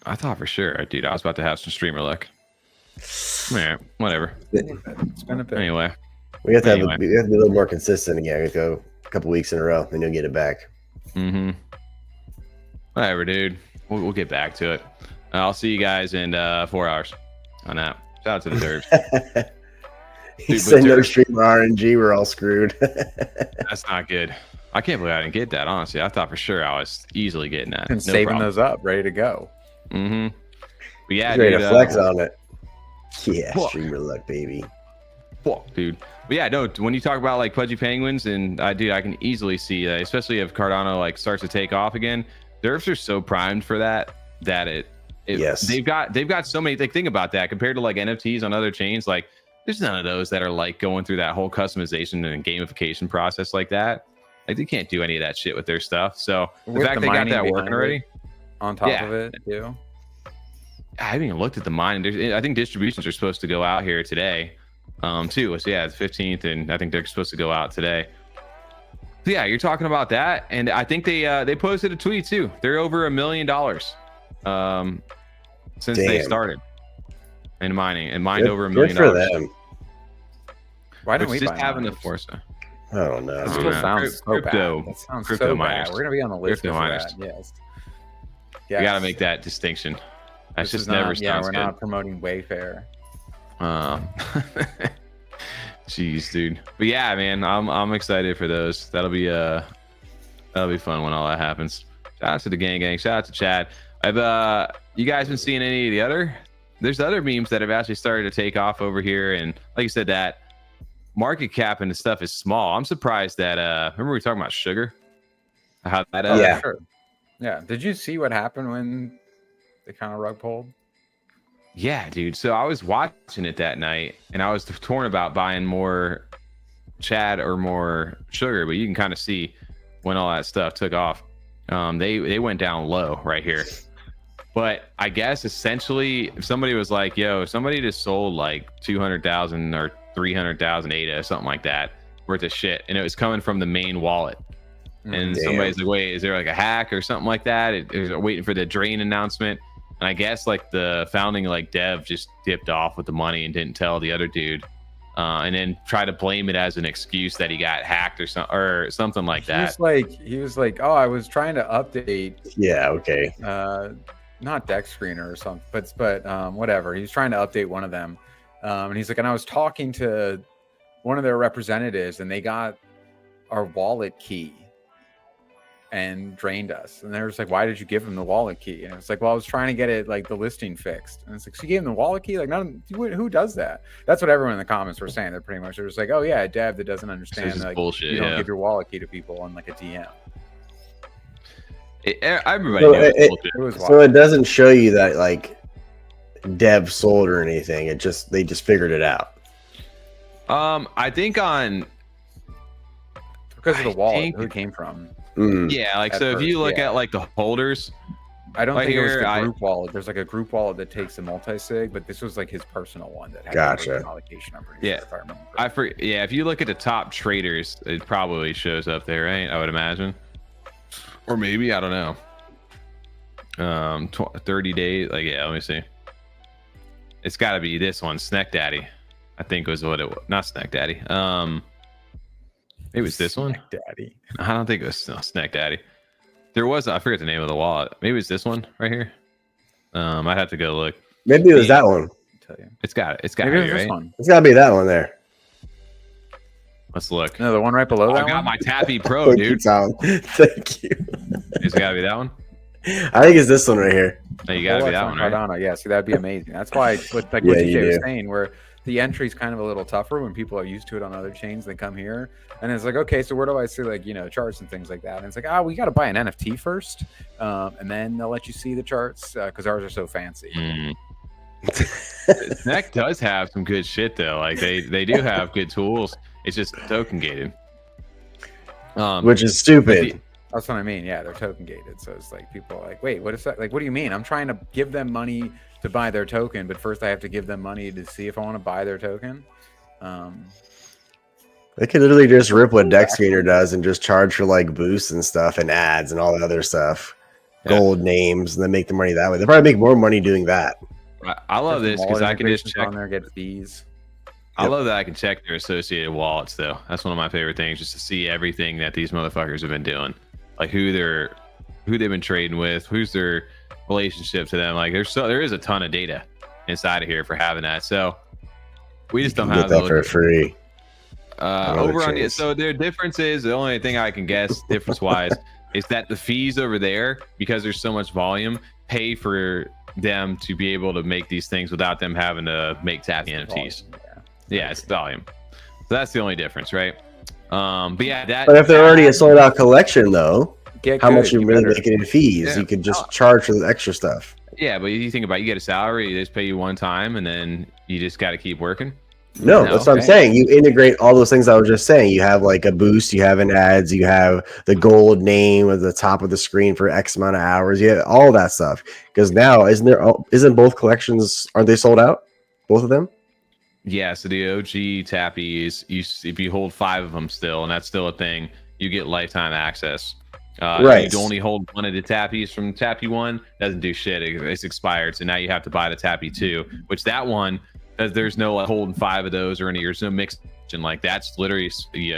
I thought for sure, dude, I was about to have some streamer luck. Yeah, whatever. It's been a bit. Anyway. We have to be a little more consistent again. We go a couple weeks in a row, and you'll get it back. Mm-hmm. Whatever, dude. We'll get back to it. I'll see you guys in 4 hours on that. Shout out to the Derbs. He said no streamer RNG, we're all screwed. That's not good. I can't believe I didn't get that, honestly. I thought for sure I was easily getting that. And saving those up, ready to go. Mm-hmm. But yeah, he's ready to flex on it. Yeah, Whoa. streamer luck, baby. Whoa, dude. But yeah, no, when you talk about like pudgy penguins, and I can easily see that, especially if Cardano like starts to take off again. Derps are so primed for that yes, they've got so many. Like, think about that compared to like NFTs on other chains. Like, there's none of those that are like going through that whole customization and gamification process like that. Like, they can't do any of that shit with their stuff. So the fact they got that working already on top of it too. I haven't even looked at the mine. I think distributions are supposed to go out here today, too. So yeah, the 15th, and I think they're supposed to go out today. So yeah, you're talking about that, and I think they posted a tweet too. They're over $1 million since they started in mining, and mined over $1 million. Good for them. Why don't we just buy having mines? the force? I don't know. That still sounds so crypto, bad. That sounds crypto so miners. bad. We're gonna be on the list for Miners. that. Yes. You got to make that distinction. That's just never sounds good. We're not promoting Wayfair. Jeez, dude. But yeah, man, I'm excited for those. That'll be fun when all that happens. Shout out to the gang. Shout out to Chad. You guys been seeing any of the other? There's other memes that have actually started to take off over here, and like you said, that market cap and the stuff is small. I'm surprised that remember we were talking about sugar? How that yeah. Sure. Yeah. Did you see what happened when they kind of rug pulled? Yeah, dude. So I was watching it that night, and I was torn about buying more CHAD or more sugar, but you can kind of see when all that stuff took off. They went down low right here. But I guess essentially, if somebody was like, yo, somebody just sold like 200,000 or 300,000 ADA, something like that, worth of shit, and it was coming from the main wallet. And somebody's like, wait, is there like a hack or something like that? They're waiting for the drain announcement. And I guess like the founding like dev just dipped off with the money and didn't tell the other dude. And then try to blame it as an excuse that he got hacked or something like that. He was like, oh, I was trying to update. Yeah, okay. Not deck screener or something, but whatever. He was trying to update one of them. And he's like, and I was talking to one of their representatives and they got our wallet key and drained us. And they were just like, why did you give him the wallet key? And it's like, well, I was trying to get it like the listing fixed. And it's like, so you gave him the wallet key? Like, who does that? That's what everyone in the comments were saying. They're pretty much, they're just like, oh yeah, a dev that doesn't understand like bullshit, you don't give your wallet key to people on like a DM. Everybody knew it was so it doesn't show you that like dev sold or anything. They just figured it out. I think on because of the wallet who it came from. Yeah, like so if you look at like the holders, I don't think it was the group wallet. There's like a group wallet that takes the multi-sig, but this was like his personal one that had an allocation. I'm pretty sure, if I remember. If you look at the top traders, it probably shows up there, right? I would imagine, or maybe I don't know. 30 days, like let me see. It's got to be this one, Snek Daddy. I think was what it was. Not Snek Daddy. It was this one. Daddy. I don't think it was Snek Daddy. There was, I forget the name of the wallet. Maybe it's this one right here. I'd have to go look. Maybe it was that one. Tell you. It's got to be right. One. It's got to be that one there. Let's look. No, the one right below that. I got my Tappy Pro, dude. Thank you. It's got to be that one. I think it's this one right here. No, you got to be that one, right? Cardano. Yeah, see, that'd be amazing. That's why, what DJ was saying, where the entry is kind of a little tougher when people are used to it on other chains. They come here and it's like, okay, so where do I see like, charts and things like that? And it's like, we got to buy an NFT first. And then they'll let you see the charts because ours are so fancy. Snek does have some good shit though. Like they do have good tools. It's just token gated. Which is stupid. That's what I mean. Yeah, they're token gated. So it's like people are like, wait, what is that? Like, what do you mean? I'm trying to give them money to buy their token, but first I have to give them money to see if I want to buy their token. They could literally just rip what Deck Screener does and just charge for like boosts and stuff and ads and all that other stuff, gold names, and then make the money that way. They probably make more money doing that. I love this because I can just check on there, get fees. I love that I can check their associated wallets though. That's one of my favorite things, just to see everything that these motherfuckers have been doing, like who they've been trading with, who's their relationship to them. Like there is a ton of data inside of here for having that. So we just don't have that for free. Over on so their difference is, the only thing I can guess difference wise is that the fees over there, because there's so much volume, pay for them to be able to make these things without them having to make tappy NFTs. Yeah, it's volume. So that's the only difference, right? But yeah, but if they're already a sold out collection though, how much you really making in fees? Yeah. You could just charge for the extra stuff. Yeah, but you think about it, you get a salary, they just pay you one time and then you just got to keep working. No, that's what I'm saying. You integrate all those things I was just saying. You have like a boost, you have an ads, you have the gold name at the top of the screen for X amount of hours. You have all that stuff. Because now, isn't both collections, aren't they sold out? Both of them? Yeah, so the OG Tappies, if you hold 5 of them still, and that's still a thing, you get lifetime access. Right. You only hold one of the Tappies from Tappy 1, doesn't do shit. It's expired, so now you have to buy the Tappy 2, which that one, there's no like holding 5 of those or any, there's no mix, and like that's literally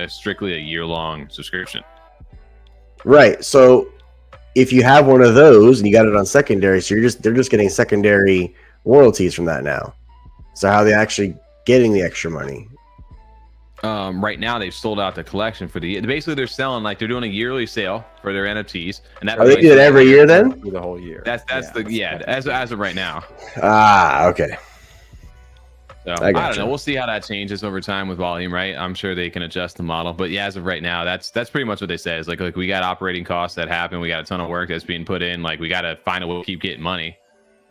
strictly a year-long subscription. Right. So if you have one of those and you got it on secondary, so they're just getting secondary royalties from that now. So how are they actually getting the extra money? Right now they've sold out the collection for the basically they're selling, like they're doing a yearly sale for their NFTs, and that they do it every year then? For the whole year. That's as of right now. Okay. So I don't know. We'll see how that changes over time with volume, right? I'm sure they can adjust the model, but yeah, as of right now, that's pretty much what they say. Is like we got operating costs that happen, we got a ton of work that's being put in, like we got to find a way to keep getting money,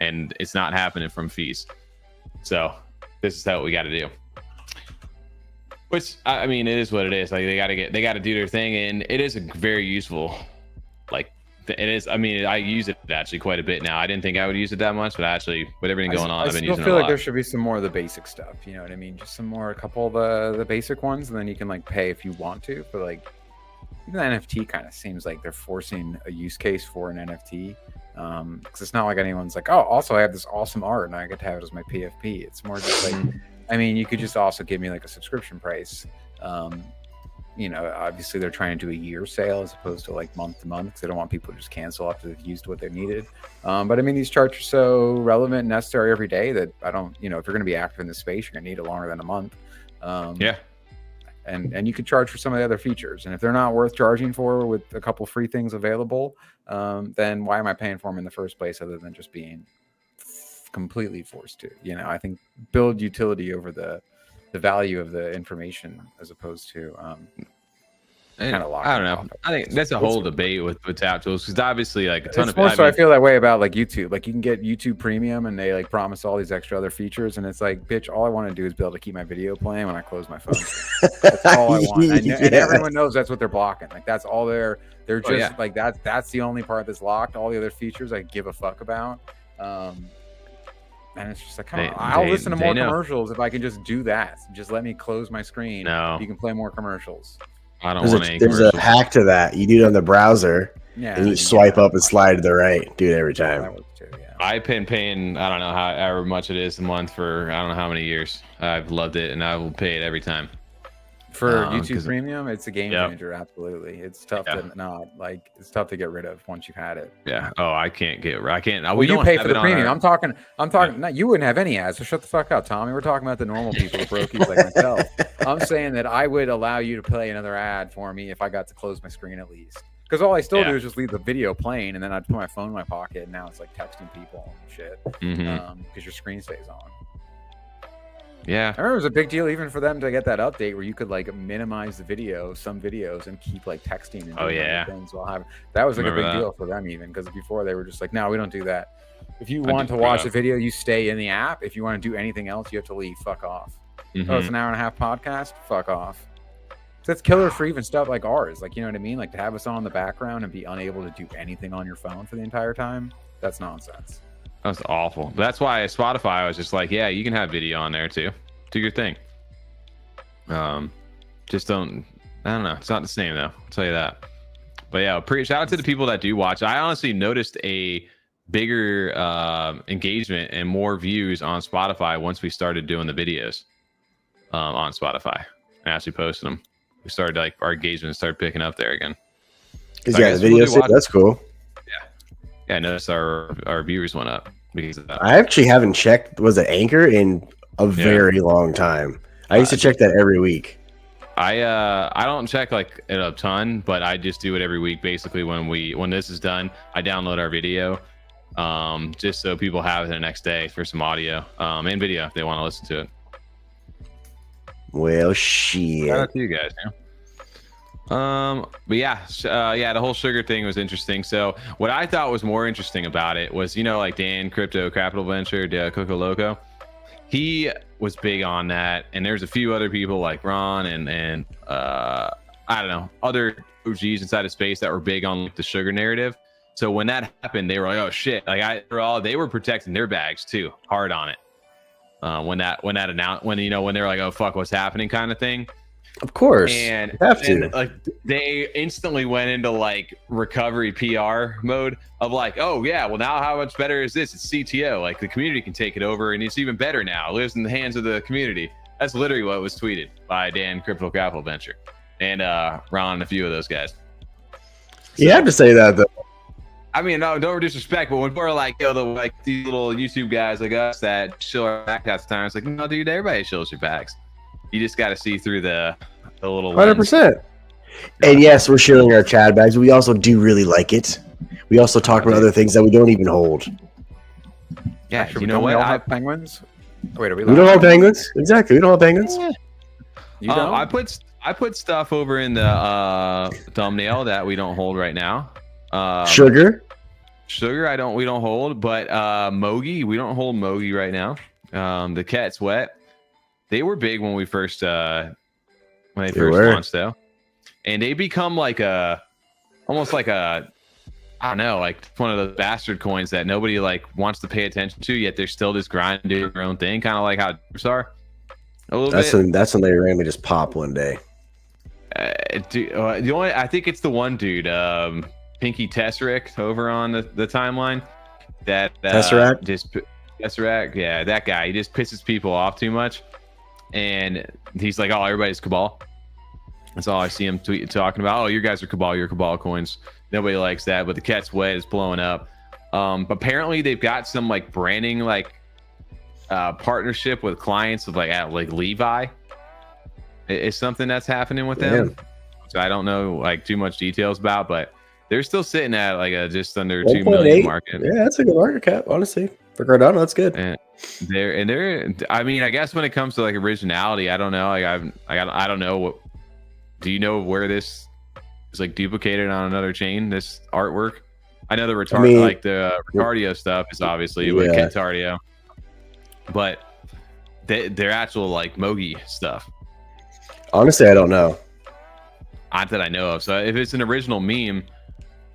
and it's not happening from fees. So this is how we got to do. Which I mean, it is what it is. Like they got to do their thing, and it is a very useful. Like it is. I mean, I use it actually quite a bit now. I didn't think I would use it that much, but actually, with everything going on, I've been using it a lot. I feel like there should be some more of the basic stuff. You know what I mean? Just a couple of the basic ones, and then you can like pay if you want to. But like, even the NFT kind of seems like they're forcing a use case for an NFT. Because it's not like anyone's like, oh, also I have this awesome art and I get to have it as my PFP. It's more just like, I mean, you could just also give me like a subscription price. You know, obviously they're trying to do a year sale as opposed to like month to month because they don't want people to just cancel after they've used what they needed. But I mean, these charts are so relevant and necessary every day that I don't, you know, if you're going to be active in this space, you're going to need it longer than a month. Yeah. And you could charge for some of the other features. And if they're not worth charging for with a couple free things available, then why am I paying for them in the first place other than just being completely forced to? You know, I think build utility over the value of the information as opposed to kind of lock. I don't know. I think that's a whole debate with tap tools because obviously like a ton of more so I feel that way about like YouTube. Like you can get YouTube Premium and they like promise all these extra other features and it's like, bitch, all I want to do is be able to keep my video playing when I close my phone. That's all I want. And everyone knows that's what they're blocking. Like that's all they're just like that's the only part that's locked. All the other features I give a fuck about. And it's just like, come on, I'll listen to more commercials if I can just do that. Just let me close my screen. No. You can play more commercials. I don't want any There's a hack to that. You do it on the browser, and you swipe up and slide to the right. Do it every time. That works too, yeah. I've been paying, I don't know however much it is a month for I don't know how many years. I've loved it, and I will pay it every time. For YouTube Premium, it's a game changer. Absolutely, it's tough to not like. It's tough to get rid of once you've had it. Yeah. Oh, I can't. Well, you pay for the premium. I'm talking. No, you wouldn't have any ads. So shut the fuck up, Tommy. We're talking about the normal people, the brokies like myself. I'm saying that I would allow you to play another ad for me if I got to close my screen at least. Because all I still do is just leave the video playing, and then I'd put my phone in my pocket, and now it's like texting people and shit. Because your screen stays on. Yeah, I remember it was a big deal even for them to get that update where you could like minimize the video, some videos, and keep like texting and doing things while having. That was like a big deal for them even because before they were just like, no, we don't do that. If you want to watch a video, you stay in the app. If you want to do anything else, you have to leave. Fuck off. Oh, it's an hour and a half podcast. Fuck off. So that's killer for even stuff like ours. Like, you know what I mean? Like to have us on in the background and be unable to do anything on your phone for the entire time. That's nonsense. That's awful. That's why Spotify I was just like, yeah, you can have video on there too. Do your thing. Just don't. I don't know. It's not the same though. I'll tell you that. But yeah, shout out to the people that do watch. I honestly noticed a bigger engagement and more views on Spotify once we started doing the videos on Spotify and actually posted them. We started like our engagement started picking up there again. So yeah, the videos. That's cool. Yeah, I noticed our viewers went up because of that. I actually haven't checked. Was it Anchor in a very long time? I used to check that every week. I don't check like it a ton, but I just do it every week. Basically, when this is done, I download our video, just so people have it the next day for some audio and video if they want to listen to it. Well, shit. Shout out to you guys. Yeah. But yeah, the whole sugar thing was interesting. So what I thought was more interesting about it was, like Dan Crypto Capital Venture, Coco Loco. He was big on that, and there's a few other people like Ron and I don't know, other OGs inside of space that were big on the sugar narrative. So when that happened, they were like, "Oh shit!" Like they were protecting their bags too, hard on it. When they were like, "Oh fuck, what's happening?" kind of thing. Of course, and like they instantly went into like recovery PR mode of like, oh yeah, well now how much better is this? It's CTO, like the community can take it over, and it's even better now. It lives in the hands of the community. That's literally what was tweeted by Dan Crypto Capital Venture and Ron and a few of those guys. You have to say that though. I mean, no, don't disrespect, but when people are like, these little YouTube guys like us that chill our back half the time, it's like, no, dude, everybody chills your backs. You just got to see through the little 100%. And yes, we're sharing our Chad bags. But we also do really like it. We also talk about other things that we don't even hold. Yeah, actually, you know what? We all have penguins. Wait, are we don't have penguins. Exactly, we don't have penguins. Yeah. You don't? I put stuff over in the thumbnail that we don't hold right now. Sugar, we don't hold, but MOGI, we don't hold MOGI right now. The cat's wet. They were big when we first launched though, and they become like almost like I don't know, like one of those bastard coins that nobody like wants to pay attention to, yet they're still just grinding, doing their own thing, kind of like how Derps are. A little bit. That's when they randomly just pop one day. the only I think it's the one dude, Pinky Tesseract over on the timeline. That Tesseract, yeah, that guy. He just pisses people off too much, and he's like, "Oh, everybody's Cabal." That's all I see him talking about. "Oh, you guys are Cabal. You're Cabal coins." Nobody likes that, but the cat's wet. It's blowing up. But apparently they've got some like branding partnership with clients of like Levi. It's something that's happening with them. So I don't know like too much details about, but they're still sitting at like a just under 2 million market. Yeah, that's a good market cap, honestly. For Cardano, that's good. And they're I mean, I guess when it comes to like originality, I don't know. Like I don't know what. Do you know where this is like duplicated on another chain? This artwork. I know the Ricardio stuff is obviously with Kentardio, but their actual like MOGI stuff. Honestly, I don't know. Not that I know of. So if it's an original meme,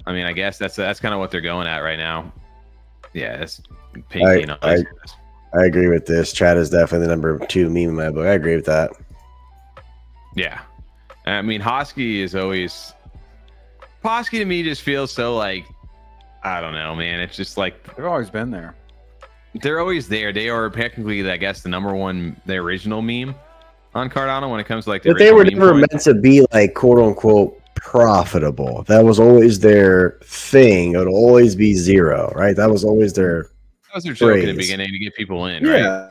I mean, I guess that's kind of what they're going at right now. Yeah, it's Pinky. I agree with this. Chad is definitely the number 2 meme in my book. I agree with that. Yeah, I mean, Hosky is always. Hosky to me just feels so like, I don't know, man. It's just like they've always been there. They're always there. They are technically, I guess, the the original meme on Cardano when it comes to like. But they were never meant to be like quote unquote profitable. That was always their thing. It would always be zero, right? That was always their. That was their joke in the beginning to get people in, right?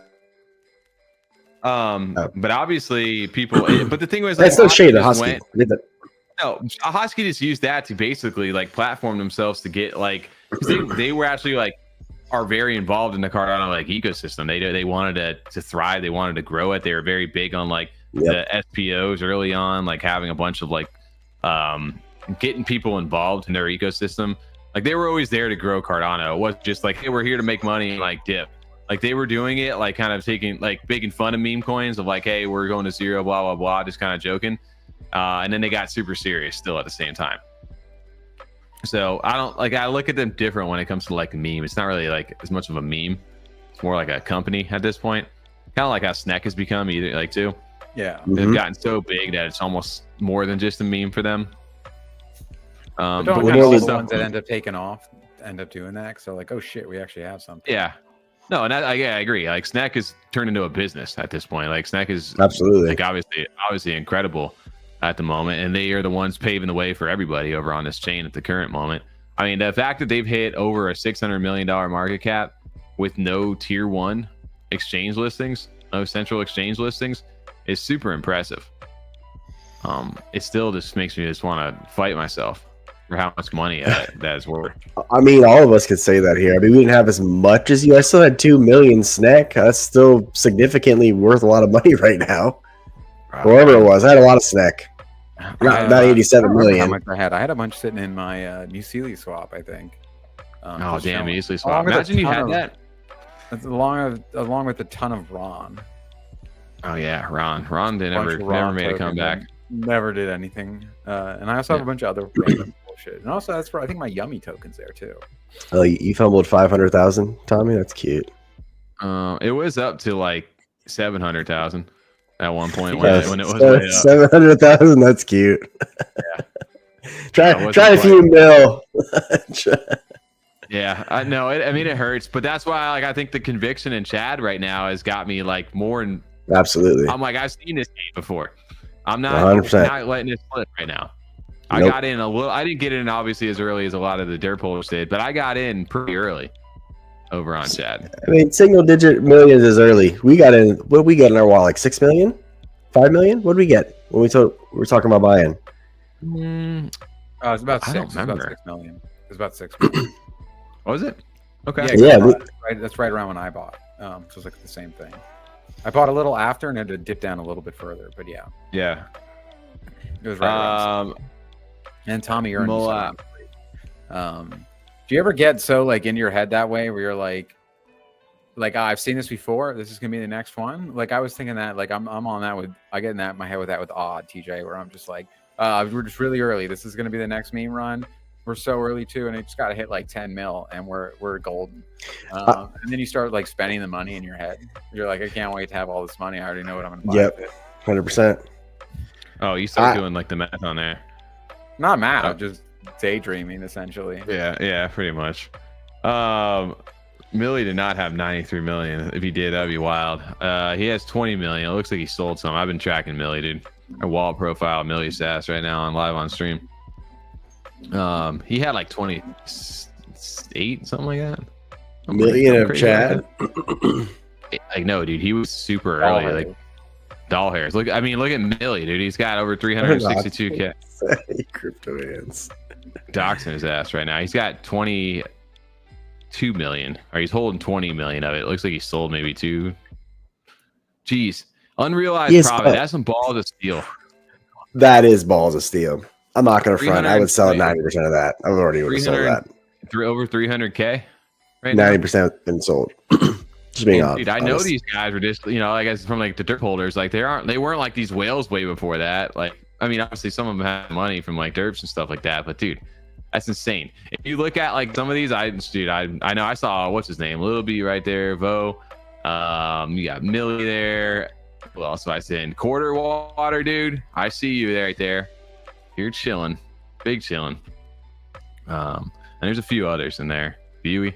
But obviously people. But the thing was, that's no shade to Hosky. No, Hosky just used that to basically like platform themselves to get like they were actually like are very involved in the Cardano like ecosystem. They wanted to thrive. They wanted to grow it. They were very big on like the SPOs early on, like having a bunch of like getting people involved in their ecosystem. Like they were always there to grow Cardano. It wasn't just like, hey, we're here to make money and like dip. Like they were doing it like kind of taking like making fun of meme coins of like, hey, we're going to zero, blah blah blah, just kind of joking. And then they got super serious still at the same time. So I look at them different when it comes to like a meme. It's not really like as much of a meme. It's more like a company at this point. Kind of like how Snek has become either like too. Yeah. They've gotten so big that it's almost more than just a meme for them. But all the ones that end up taking off end up doing that. So like, oh shit, we actually have something. Yeah. No, and I agree. Like Snek is turned into a business at this point. Like Snek is absolutely like obviously incredible at the moment, and they are the ones paving the way for everybody over on this chain at the current moment. I mean, the fact that they've hit over a $600 million market cap with no tier 1 exchange listings, no central exchange listings, is super impressive. It still just makes me just want to fight myself for how much money that is worth. I mean, all of us could say that here. I mean, we didn't have as much as you. I still had 2 million Snek. That's still significantly worth a lot of money right now. Whoever it was, I had a lot of Snek. Not 87 million. How much I had a bunch sitting in my New Sealy swap, I think. Oh damn, New Sealy swap! Imagine you had that. That's along with a ton of Ron. Oh yeah, Ron never made a comeback. Never did anything. And I also have a bunch of other random bullshit. And also that's for I think my Yummy tokens there too. Oh, you fumbled 500,000, Tommy. That's cute. It was up to like 700,000 at one point when it was 700,000. That's cute. Yeah. try a few mil. Yeah, I know. I mean, it hurts, but that's why like I think the conviction in Chad right now has got me like more. Absolutely. I'm like, I've seen this game before. I'm not 100%. letting it slip right now. I got in a little. I didn't get in obviously as early as a lot of the Derp Birds did, but I got in pretty early over on Chad. I mean, single digit millions is early. We got in. What we get in our wallet? Like 6 million, 5 million. What did we get when we were talking about buying? It was about 6. I don't remember. It was about 6 million. It was about 6 million. Was it? Okay. Yeah. That's right around when I bought. So it was like the same thing. I bought a little after and it had to dip down a little bit further, but yeah. Yeah. It was right around. And Tommy earned do you ever get so like in your head that way where you're like I've seen this before, this is gonna be the next one? Like I was thinking that like I'm on that with I get in that in my head with that with Odd TJ where I'm just like we're just really early, this is gonna be the next meme run, we're so early too, and it just got to hit like 10 mil and we're golden. And then you start like spending the money in your head, you're like, I can't wait to have all this money, I already know what I'm gonna buy. Yep, 100%. Oh, you start doing like the math on there. Not math, just daydreaming essentially. Yeah, pretty much. Millie did not have 93 million. If he did, that'd be wild. He has 20 million. It looks like he sold some. I've been tracking Millie, dude. Our wallet profile, Millie Sass, right now on live on stream. He had like 28, something like that. Million of Chad. Like no, dude, he was super early. Like doll hairs. Look at Millie, dude. He's got over 362k. Crypto hands. Doxing his ass right now. He's got 22 million, or he's holding 20 million of it. It looks like he sold maybe 2. Jeez, unrealized profit. That's some balls of steel. That is balls of steel. I'm not gonna front. I would sell 90% of that. I would already sold that. Over 300k. Right 90% been sold. Just being honest. Dude, I know these guys were just, I guess from like the derp holders, like they weren't like these whales way before that. Like, I mean, obviously some of them have money from like derps and stuff like that, but dude, that's insane. If you look at like some of these items, dude, I know I saw what's his name, Lil B right there, Vo. You got Millie there. Who else do I see in quarter water, dude? I see you right there. You're chilling, big chilling. And there's a few others in there. Buey,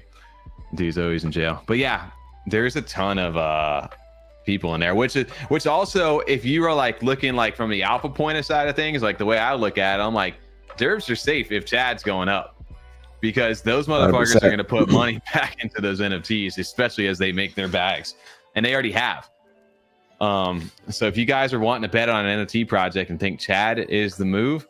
dude's always in jail. But yeah, there's a ton of people in there, which also, if you are like looking like from the alpha point side of things, like the way I look at it, I'm like, derps are safe if Chad's going up, because those motherfuckers 100%. Are going to put money back into those NFTs, especially as they make their bags, and they already have. So if you guys are wanting to bet on an NFT project and think Chad is the move,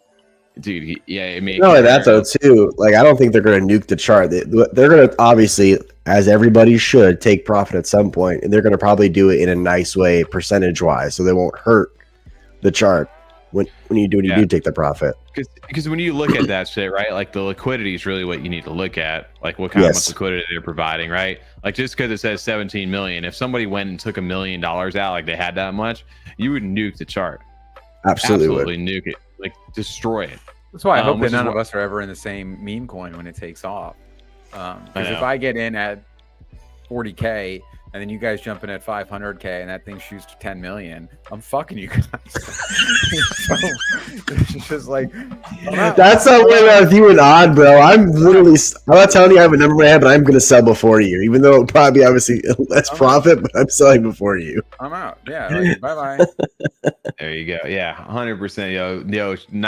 dude, it may. No, that's though too. Like, I don't think they're going to nuke the chart. They're going to obviously, as everybody should, take profit at some point, and they're going to probably do it in a nice way, percentage wise, so they won't hurt the chart when you do take the profit. Because when you look at that shit, right, like the liquidity is really what you need to look at, like what kind of much liquidity they're providing, right? Like just because it says 17 million, if somebody went and took $1 million out, like they had that much, you would nuke the chart. Absolutely nuke it, like destroy it. That's why I hope that none of us are ever in the same meme coin when it takes off. Because if I get in at 40k and then you guys jump in at 500k and that thing shoots to 10 million, I'm fucking you guys. So, it's just like, that's not with you and Odd, bro. I'm not telling you I have a number in my head, but I'm gonna sell before you, even though it'll probably be obviously less profit, but I'm selling before you. I'm out. Yeah, like, bye. There you go. Yeah, 100%. Yo,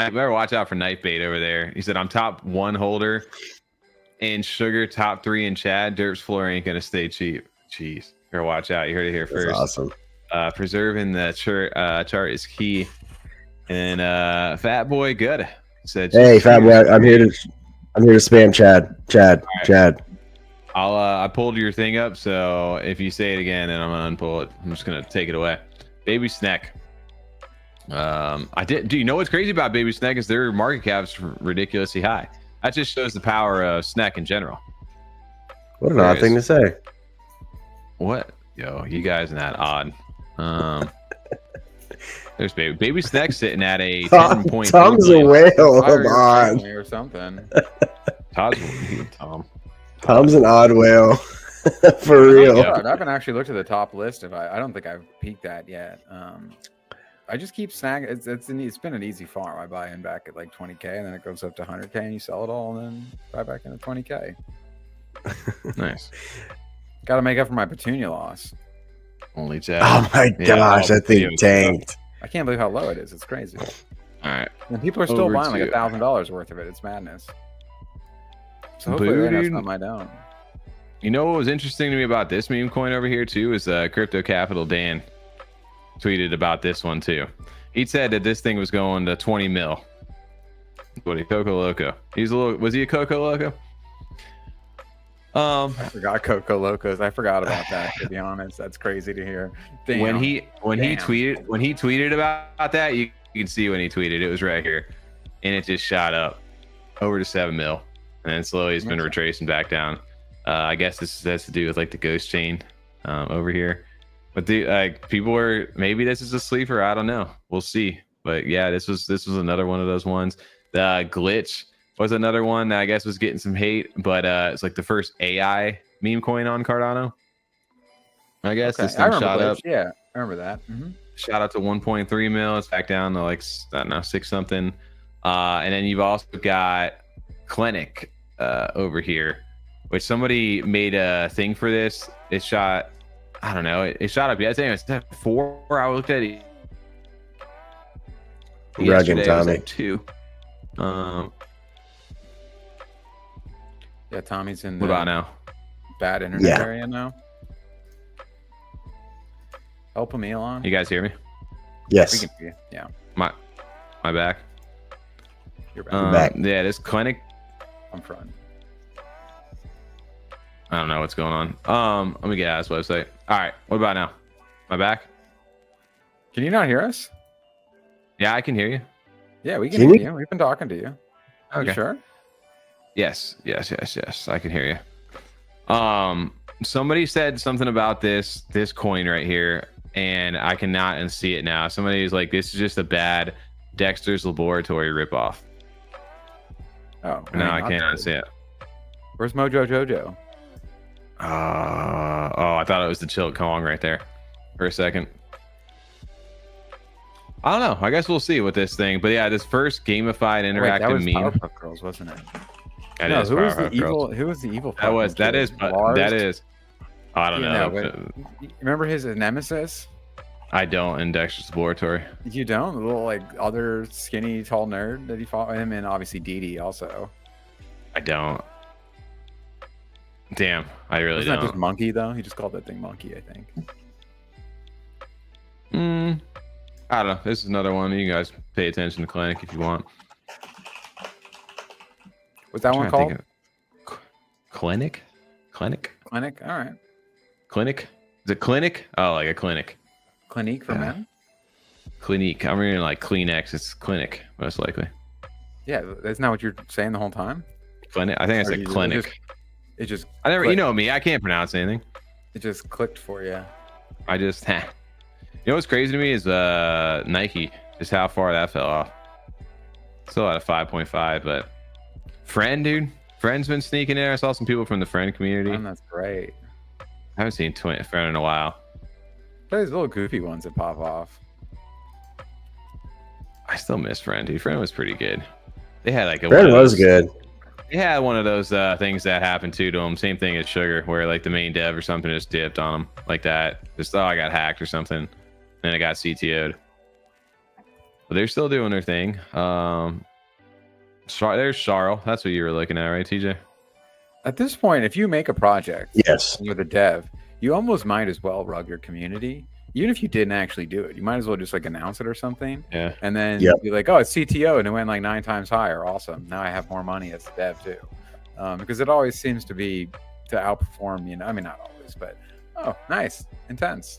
better watch out for Knife Bait over there. He said I'm top 1 holder and Sugar top 3 in Chad. Derp's floor ain't gonna stay cheap. Jeez, better watch out. You heard it here first. That's awesome. Preserving the chart is key. And Fat Boy Good said, "Hey, Fat Boy, I'm here to spam Chad. Chad. I pulled your thing up, so if you say it again, then I'm gonna unpull it. I'm just gonna take it away. Baby Snek. Do you know what's crazy about Baby Snek is their market cap's ridiculously high. That just shows the power of Snek in general. What an odd thing to say. What? Yo, you guys are not odd. There's Baby Snek sitting at a 10.2. Tom's a whale. Hold on. Or something. Tom's an odd whale. For real. I haven't actually looked at the top list. I don't think I've peeked that yet. I just keep snagging. It's been an easy farm. I buy in back at like 20k, and then it goes up to 100k, and you sell it all, and then buy back into 20k. Nice. Got to make up for my Petunia loss. Only Chad. Oh my gosh, that thing tanked. I can't believe how low it is. It's crazy. All right. And people are still buying like $1,000 worth of it. It's madness. So hopefully that's not my down. You know what was interesting to me about this meme coin over here too is Crypto Capital Dan tweeted about this one too. He said that this thing was going to 20 mil. What, a Coco Loco? Was he a Coco Loco? I forgot Coco Locos. I forgot about that, to be honest. That's crazy to hear. Damn. When he tweeted about that, you can see when he tweeted, it was right here, and it just shot up over to 7 mil, and then slowly it's been retracing back down. I guess this has to do with like the ghost chain over here, but people were, maybe this is a sleeper. I don't know. We'll see. But yeah, this was another one of those ones. The glitch was another one that I guess was getting some hate, but it's like the first AI meme coin on Cardano. I guess this thing shot up. Yeah, I remember that. shot up to 1.3 mil. It's back down to like, I don't know, 6 something. And then you've also got Clinic over here, which somebody made a thing for this. It shot, I don't know, it shot up yesterday. It's at 4. I looked at it Rugging yesterday. It was Tommy. at 2. Yeah, Tommy's in What the about now? bad internet Yeah. area now. Help him, Elon. You guys hear me? We Yes. can hear you. Yeah, My back. you're back. back. Yeah, this Clinic. I'm front. I don't know what's going on. Let me get out of this website. All right, what about now? My back? Can you not hear us? Yeah, I can hear you. Yeah, we can Can hear we? you. We've been talking to you. Okay. You sure? Yes. I can hear you. Somebody said something about this coin right here, and I cannot unsee it now. Somebody was like, "This is just a bad Dexter's Laboratory ripoff." Oh, No, I not can't good. unsee it. Where's Mojo Jojo? I thought it was the Chill Kong right there for a second. I don't know. I guess we'll see with this thing. But yeah, this first gamified Wait, interactive that was meme. Powerpuff Girls, wasn't it? That No, is who was the Powerpuff Girls. evil? Who was the evil? That was fucking that is kid? but Lars? that is. I don't You know. but remember his nemesis? I don't in Dexter's Laboratory. You don't? The little like other skinny tall nerd that he fought him, and obviously Dee Dee also. I don't. Damn, I really Wasn't that just don't. Monkey though? He just called that thing Monkey, I think. I don't know. This is another one. You guys pay attention to Clinic if you want. What's that one I'm trying to called? think of- Clinic? Clinic. All right. Clinic? Is it Clinic? Oh, like a clinic. Clinique for Yeah. men. Clinique. I'm reading like Kleenex. It's Clinic, most likely. Yeah, isn't that what you're saying the whole time? Clinic. I think I Or said you- Clinic. It just I never. You clicked. know me. I can't pronounce anything. It just clicked for you. I just. You know what's crazy to me is Nike. Just how far that fell off. Still at a 5.5, but Friend, dude. Friend's been sneaking in. I saw some people from the Friend community. Man, that's great. I haven't seen Friend in a while. Those little goofy ones that pop off. I still miss Friend, dude. Friend was pretty good. They had like a Brand one of was those- good. They had one of those things that happened to them. Same thing as Sugar, where like the main dev or something just dipped on them like that. Just I got hacked or something, and it got CTO'd. But they're still doing their thing. There's Charles. That's what you were looking at, right, TJ? At this point, if you make a project Yes. with a dev, you almost might as well rug your community. Even if you didn't actually do it, you might as well just like announce it or something. Yeah. And then Yep. be like, oh, it's CTO and it went like 9 times higher. Awesome. Now I have more money as a dev too. Because it always seems to be to outperform, I mean, not always, but oh, nice. Intense.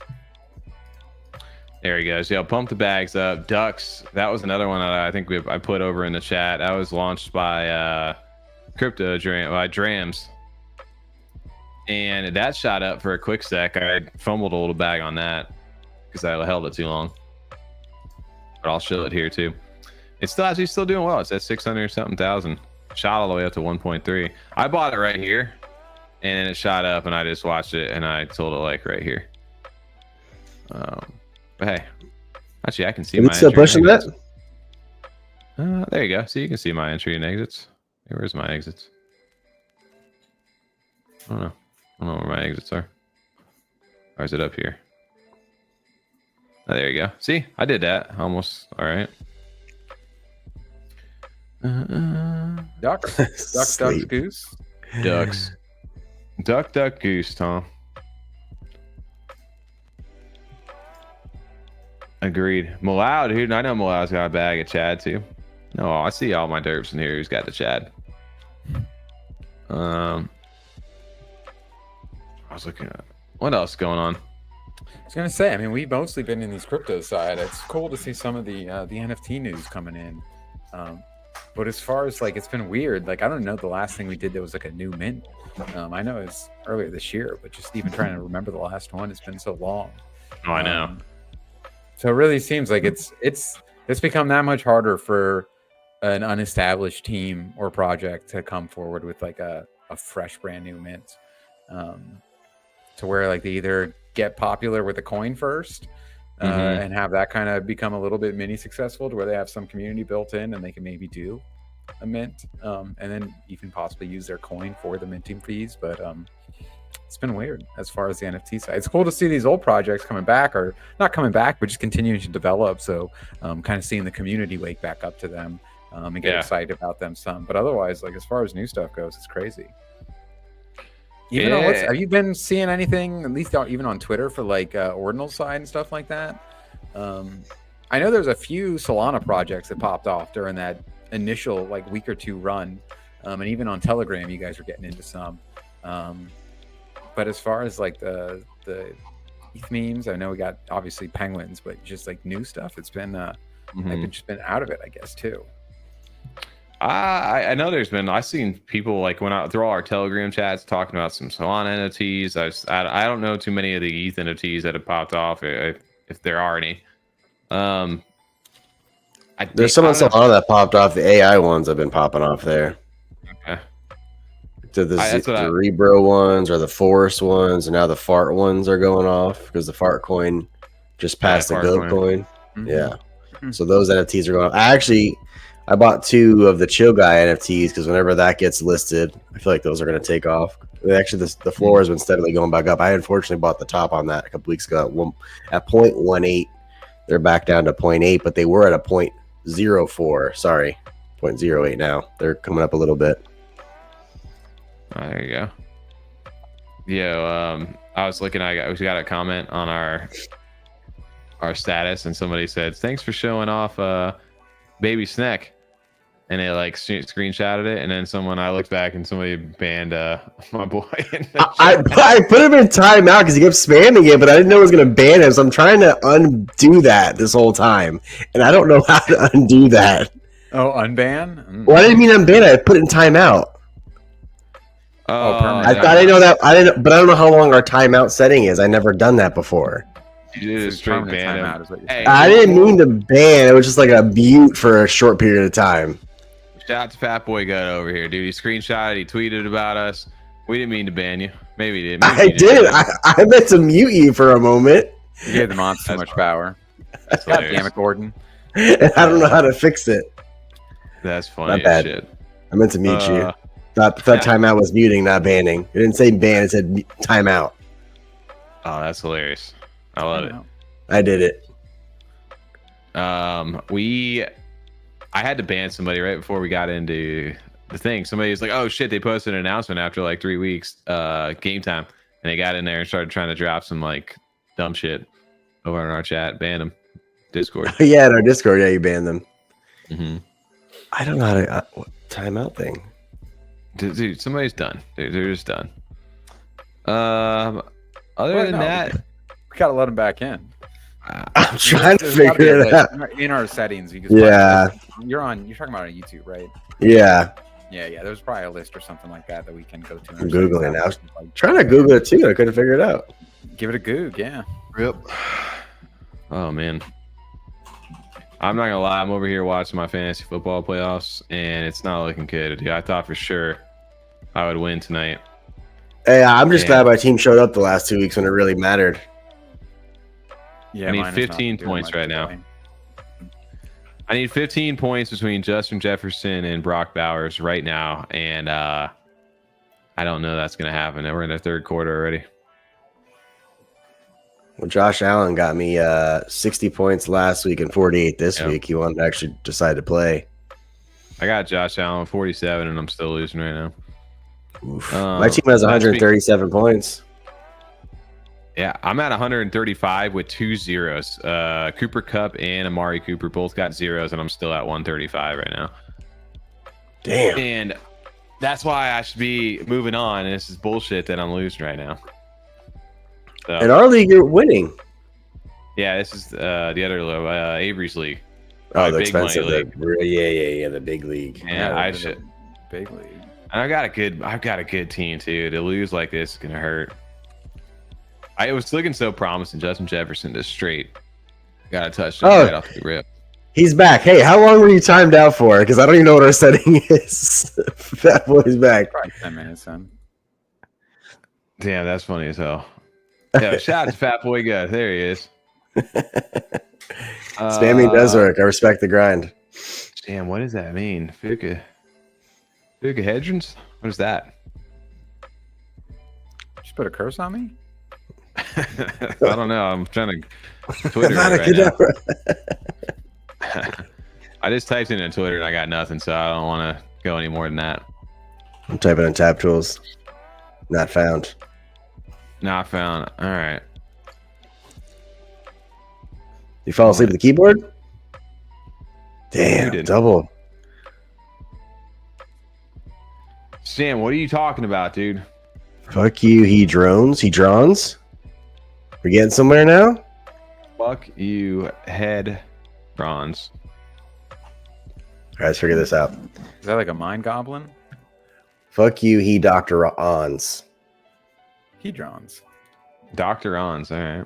There he goes. Yeah, pump the bags up. Ducks. That was another one that I think I put over in the chat. That was launched by Drams. And that shot up for a quick sec. I fumbled a little bag on that because I held it too long. But I'll show it here too. It's still actually still doing well. It's at 600 something thousand. Shot all the way up to 1.3. I bought it right here, and then it shot up, and I just watched it, and I sold it like right here. But hey, actually, I can see Is my it still entry and pushing that? exits. There you go. So you can see my entry and exits. Hey, where's my exits? I don't know. I don't know where my exits are. Or is it up here? Oh, there you go. See, I did that almost. All right. Ducks. Ducks, Sleep. goose. Ducks. Duck, goose, Tom. Agreed. Malau, dude. I know Malau's got a bag of Chad too. No, I see all my derps in here who's got the Chad. I was looking at what else is going on. I was gonna say, I mean, we've mostly been in these crypto side. It's cool to see some of the NFT news coming in. But as far as like, it's been weird. Like, I don't know the last thing we did that was like a new mint. I know it's earlier this year, but just even trying to remember the last one, it's been so long. Oh, I know. So it really seems like it's become that much harder for an unestablished team or project to come forward with like a fresh, brand new mint. To where like they either get popular with a coin first, and have that kind of become a little bit mini successful to where they have some community built in and they can maybe do a mint, and then even possibly use their coin for the minting fees. But it's been weird as far as the NFT side. It's cool to see these old projects coming back, or not coming back, but just continuing to develop. So kind of seeing the community wake back up to them and get excited about them some. But otherwise, like as far as new stuff goes, it's crazy. Even on have you been seeing anything, at least even on Twitter, for like Ordinal side and stuff like that? I know there's a few Solana projects that popped off during that initial like week or two run, and even on Telegram, you guys are getting into some. But as far as like the ETH memes, I know we got obviously penguins, but just like new stuff, it's been I've just been out of it, I guess, too. I know there's been, I've seen people like went out through all our Telegram chats talking about some Solana NFTs. I don't know too many of the ETH NFTs that have popped off, if there are any. There's some on Solana that popped off. The AI ones have been popping off there. Okay. The Rebro ones or the Forest ones, and now the Fart ones are going off because the Fart coin just passed the Goat coin. Yeah. So those NFTs are going off. I bought 2 of the Chill Guy NFTs because whenever that gets listed, I feel like those are going to take off. Actually, the floor has been steadily going back up. I unfortunately bought the top on that a couple weeks ago at 0.18. They're back down to 0.8, but they were at a 0.04. Sorry, 0.08 now. They're coming up a little bit. Oh, there you go. Yeah, I was looking. We got a comment on our status, and somebody said, "Thanks for showing off, baby Snek." And they like screenshotted it, and then I looked back and somebody banned my boy. I put him in timeout because he kept spamming it, but I didn't know it was going to ban him. So I'm trying to undo that this whole time, and I don't know how to undo that. Oh, unban? Well, I didn't mean unban. I put it in timeout. I thought I know that. But I don't know how long our timeout setting is. I never done that before. You did a straight ban him. I didn't mean to ban. It was just like a mute for a short period of time. Shout out to Fat Boy Gut over here, dude. He screenshotted, he tweeted about us. We didn't mean to ban you. Maybe he did. I did. I meant to mute you for a moment. You gave the monster too much power. God damn it, Gordon. I don't know how to fix it. That's funny. Not bad. Shit. I meant to mute you. Thought timeout was muting, not banning. It didn't say ban. It said timeout. Oh, that's hilarious. I love it. I did it. I had to ban somebody right before we got into the thing. Somebody was like, "Oh shit!" They posted an announcement after like 3 weeks, game time, and they got in there and started trying to drop some like dumb shit over in our chat. Ban them. Discord. Yeah, in our Discord, yeah, you banned them. I don't know how to timeout thing. Dude, somebody's done. They're just done. Other than that, we gotta let them back in. I'm trying to figure it out. In our settings, you can you're talking about on YouTube, right? Yeah. There's probably a list or something like that we can go to. I'm googling it. I was trying to Google it too. I couldn't figure it out. Give it a goog, yeah. Yep. Oh man, I'm not gonna lie. I'm over here watching my fantasy football playoffs, and it's not looking good. Yeah, I thought for sure I would win tonight. Hey, I'm just glad my team showed up the last 2 weeks when it really mattered. Yeah, I need 15 points right now. I need 15 points between Justin Jefferson and Brock Bowers right now, and I don't know that's going to happen. We're in the third quarter already. Well, Josh Allen got me 60 points last week and 48 this week. He wanted to actually decide to play. I got Josh Allen 47, and I'm still losing right now. My team has 137 points. Yeah, I'm at 135 with 2 zeros. Cooper Kupp and Amari Cooper both got zeros, and I'm still at 135 right now. Damn. And that's why I should be moving on. And this is bullshit that I'm losing right now. So, in our league, you're winning. Yeah, this is the other Avery's league. Oh, the expensive league. Yeah, the big league. Yeah, I should. Big league. And I've got a good team too. To lose like this is gonna hurt. I was looking so promising. Justin Jefferson just straight got a touchdown right off the rip. He's back. Hey, how long were you timed out for? Because I don't even know what our setting is. Fat Boy's back. Probably 10 minutes, son. Damn, that's funny as hell. Yeah, shout out to Fat Boy Gut. There he is. Spamming does work. I respect the grind. Damn, what does that mean? Fuka hedrons? What is that? Just put a curse on me? I don't know. I'm trying to Twitter right now. I just typed in Twitter and I got nothing, so I don't want to go any more than that. I'm typing in tap tools. Not found. Not found. All right. You fall asleep at the keyboard? Damn, double. Sam, what are you talking about, dude? Fuck you, he drones. We're getting somewhere now? Fuck you, head bronze. All right, let's figure this out. Is that like a mind goblin? Fuck you, he Dr. Ons. Hedrons. Dr. Ons, all right.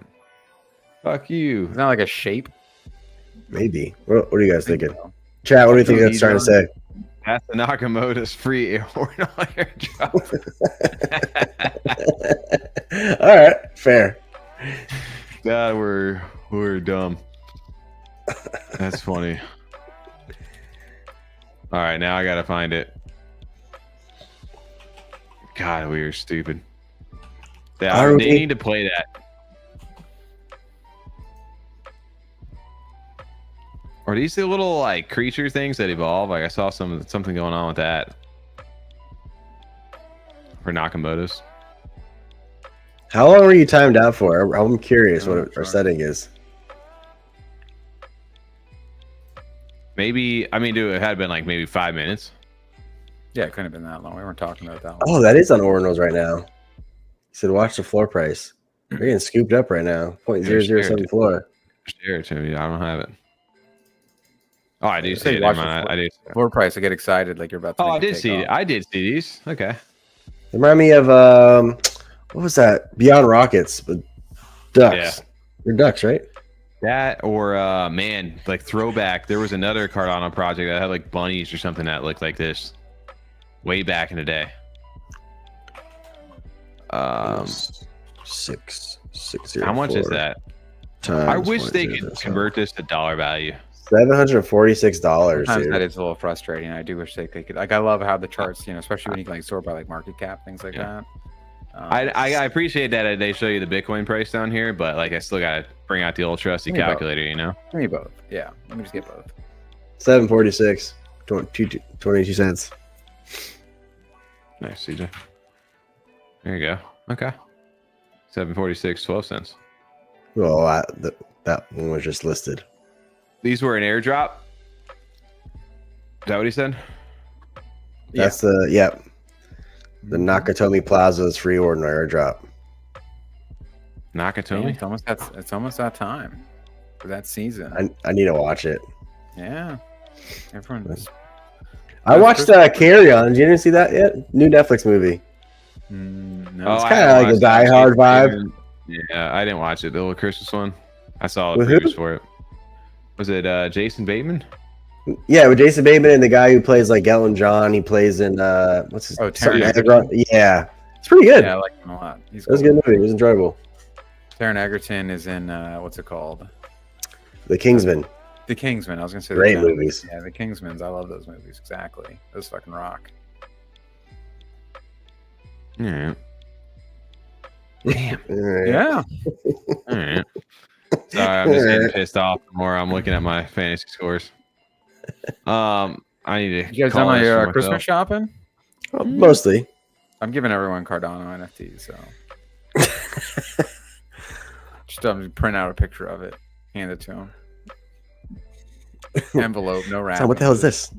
Fuck you. Is that like a shape? Maybe. What are you guys thinking? Chat, what do you think that's trying to say? That's the Nakamoto's free airdrop. All right, fair. God, we're dumb. That's funny. All right, now I gotta find it. God, we are stupid. Yeah, they need to play that. Are these the little like creature things that evolve? Like I saw something going on with that for Nakamoto's. How long were you timed out for? I'm curious what our setting is. Maybe, I mean, dude, it had been like maybe 5 minutes. Yeah, it couldn't have been that long. We weren't talking about that long. Oh, that is on ordinals right now. He said, watch the floor price. We're getting scooped up right now. 0.007 floor. Share it to me. I don't have it. Oh, I do see it. I do. Floor price. I get excited like you're about to. Oh, I did see it. I did see these. Okay. They remind me of what was that? Beyond Rockets, but ducks. Yeah. They're ducks, right? That or man, like throwback. There was another Cardano project that had like bunnies or something that looked like this, way back in the day. 660. How much is that? I wish they could convert this to dollar value. $746. Sometimes dude. that is a little frustrating. I do wish they could. Like, I love how the charts, you know, especially when you can like sort by like market cap, things like that. I appreciate that they show you the Bitcoin price down here, but like I still gotta bring out the old trusty calculator, you know. Give me both. Yeah, let me just get both. 746, 22 cents. Nice, CJ. There you go. Okay. 746, 12 cents. Well, that one was just listed. These were an airdrop. Is that what he said? That's the Nakatomi Plaza's free ordinary airdrop. Nakatomi? Yeah, it's almost that time for that season. I need to watch it. Yeah. Everyone. I watched Carry On. Did you see that yet? New Netflix movie. No. It's kind of like a Die Hard vibe. Yeah, I didn't watch it. The little Christmas one. I saw the previews for it. Was it Jason Bateman? Yeah, with Jason Bateman and the guy who plays like Elton John. He plays in what's his? Taron Egerton. Yeah, it's pretty good. Yeah, I like him a lot. It was a good movie. It was enjoyable. Taron Egerton is in what's it called? The Kingsman. The Kingsman. I was gonna say great movies. Yeah, the Kingsmans. I love those movies. Exactly. Those fucking rock. Yeah. Damn. Yeah. All right. Sorry, I'm just getting pissed off the more I'm looking at my fantasy scores. I need to. You guys done all your Christmas shopping? Well, mostly. I'm giving everyone Cardano NFTs, so just print out a picture of it, hand it to them. Envelope, no wrap. So what the hell is this?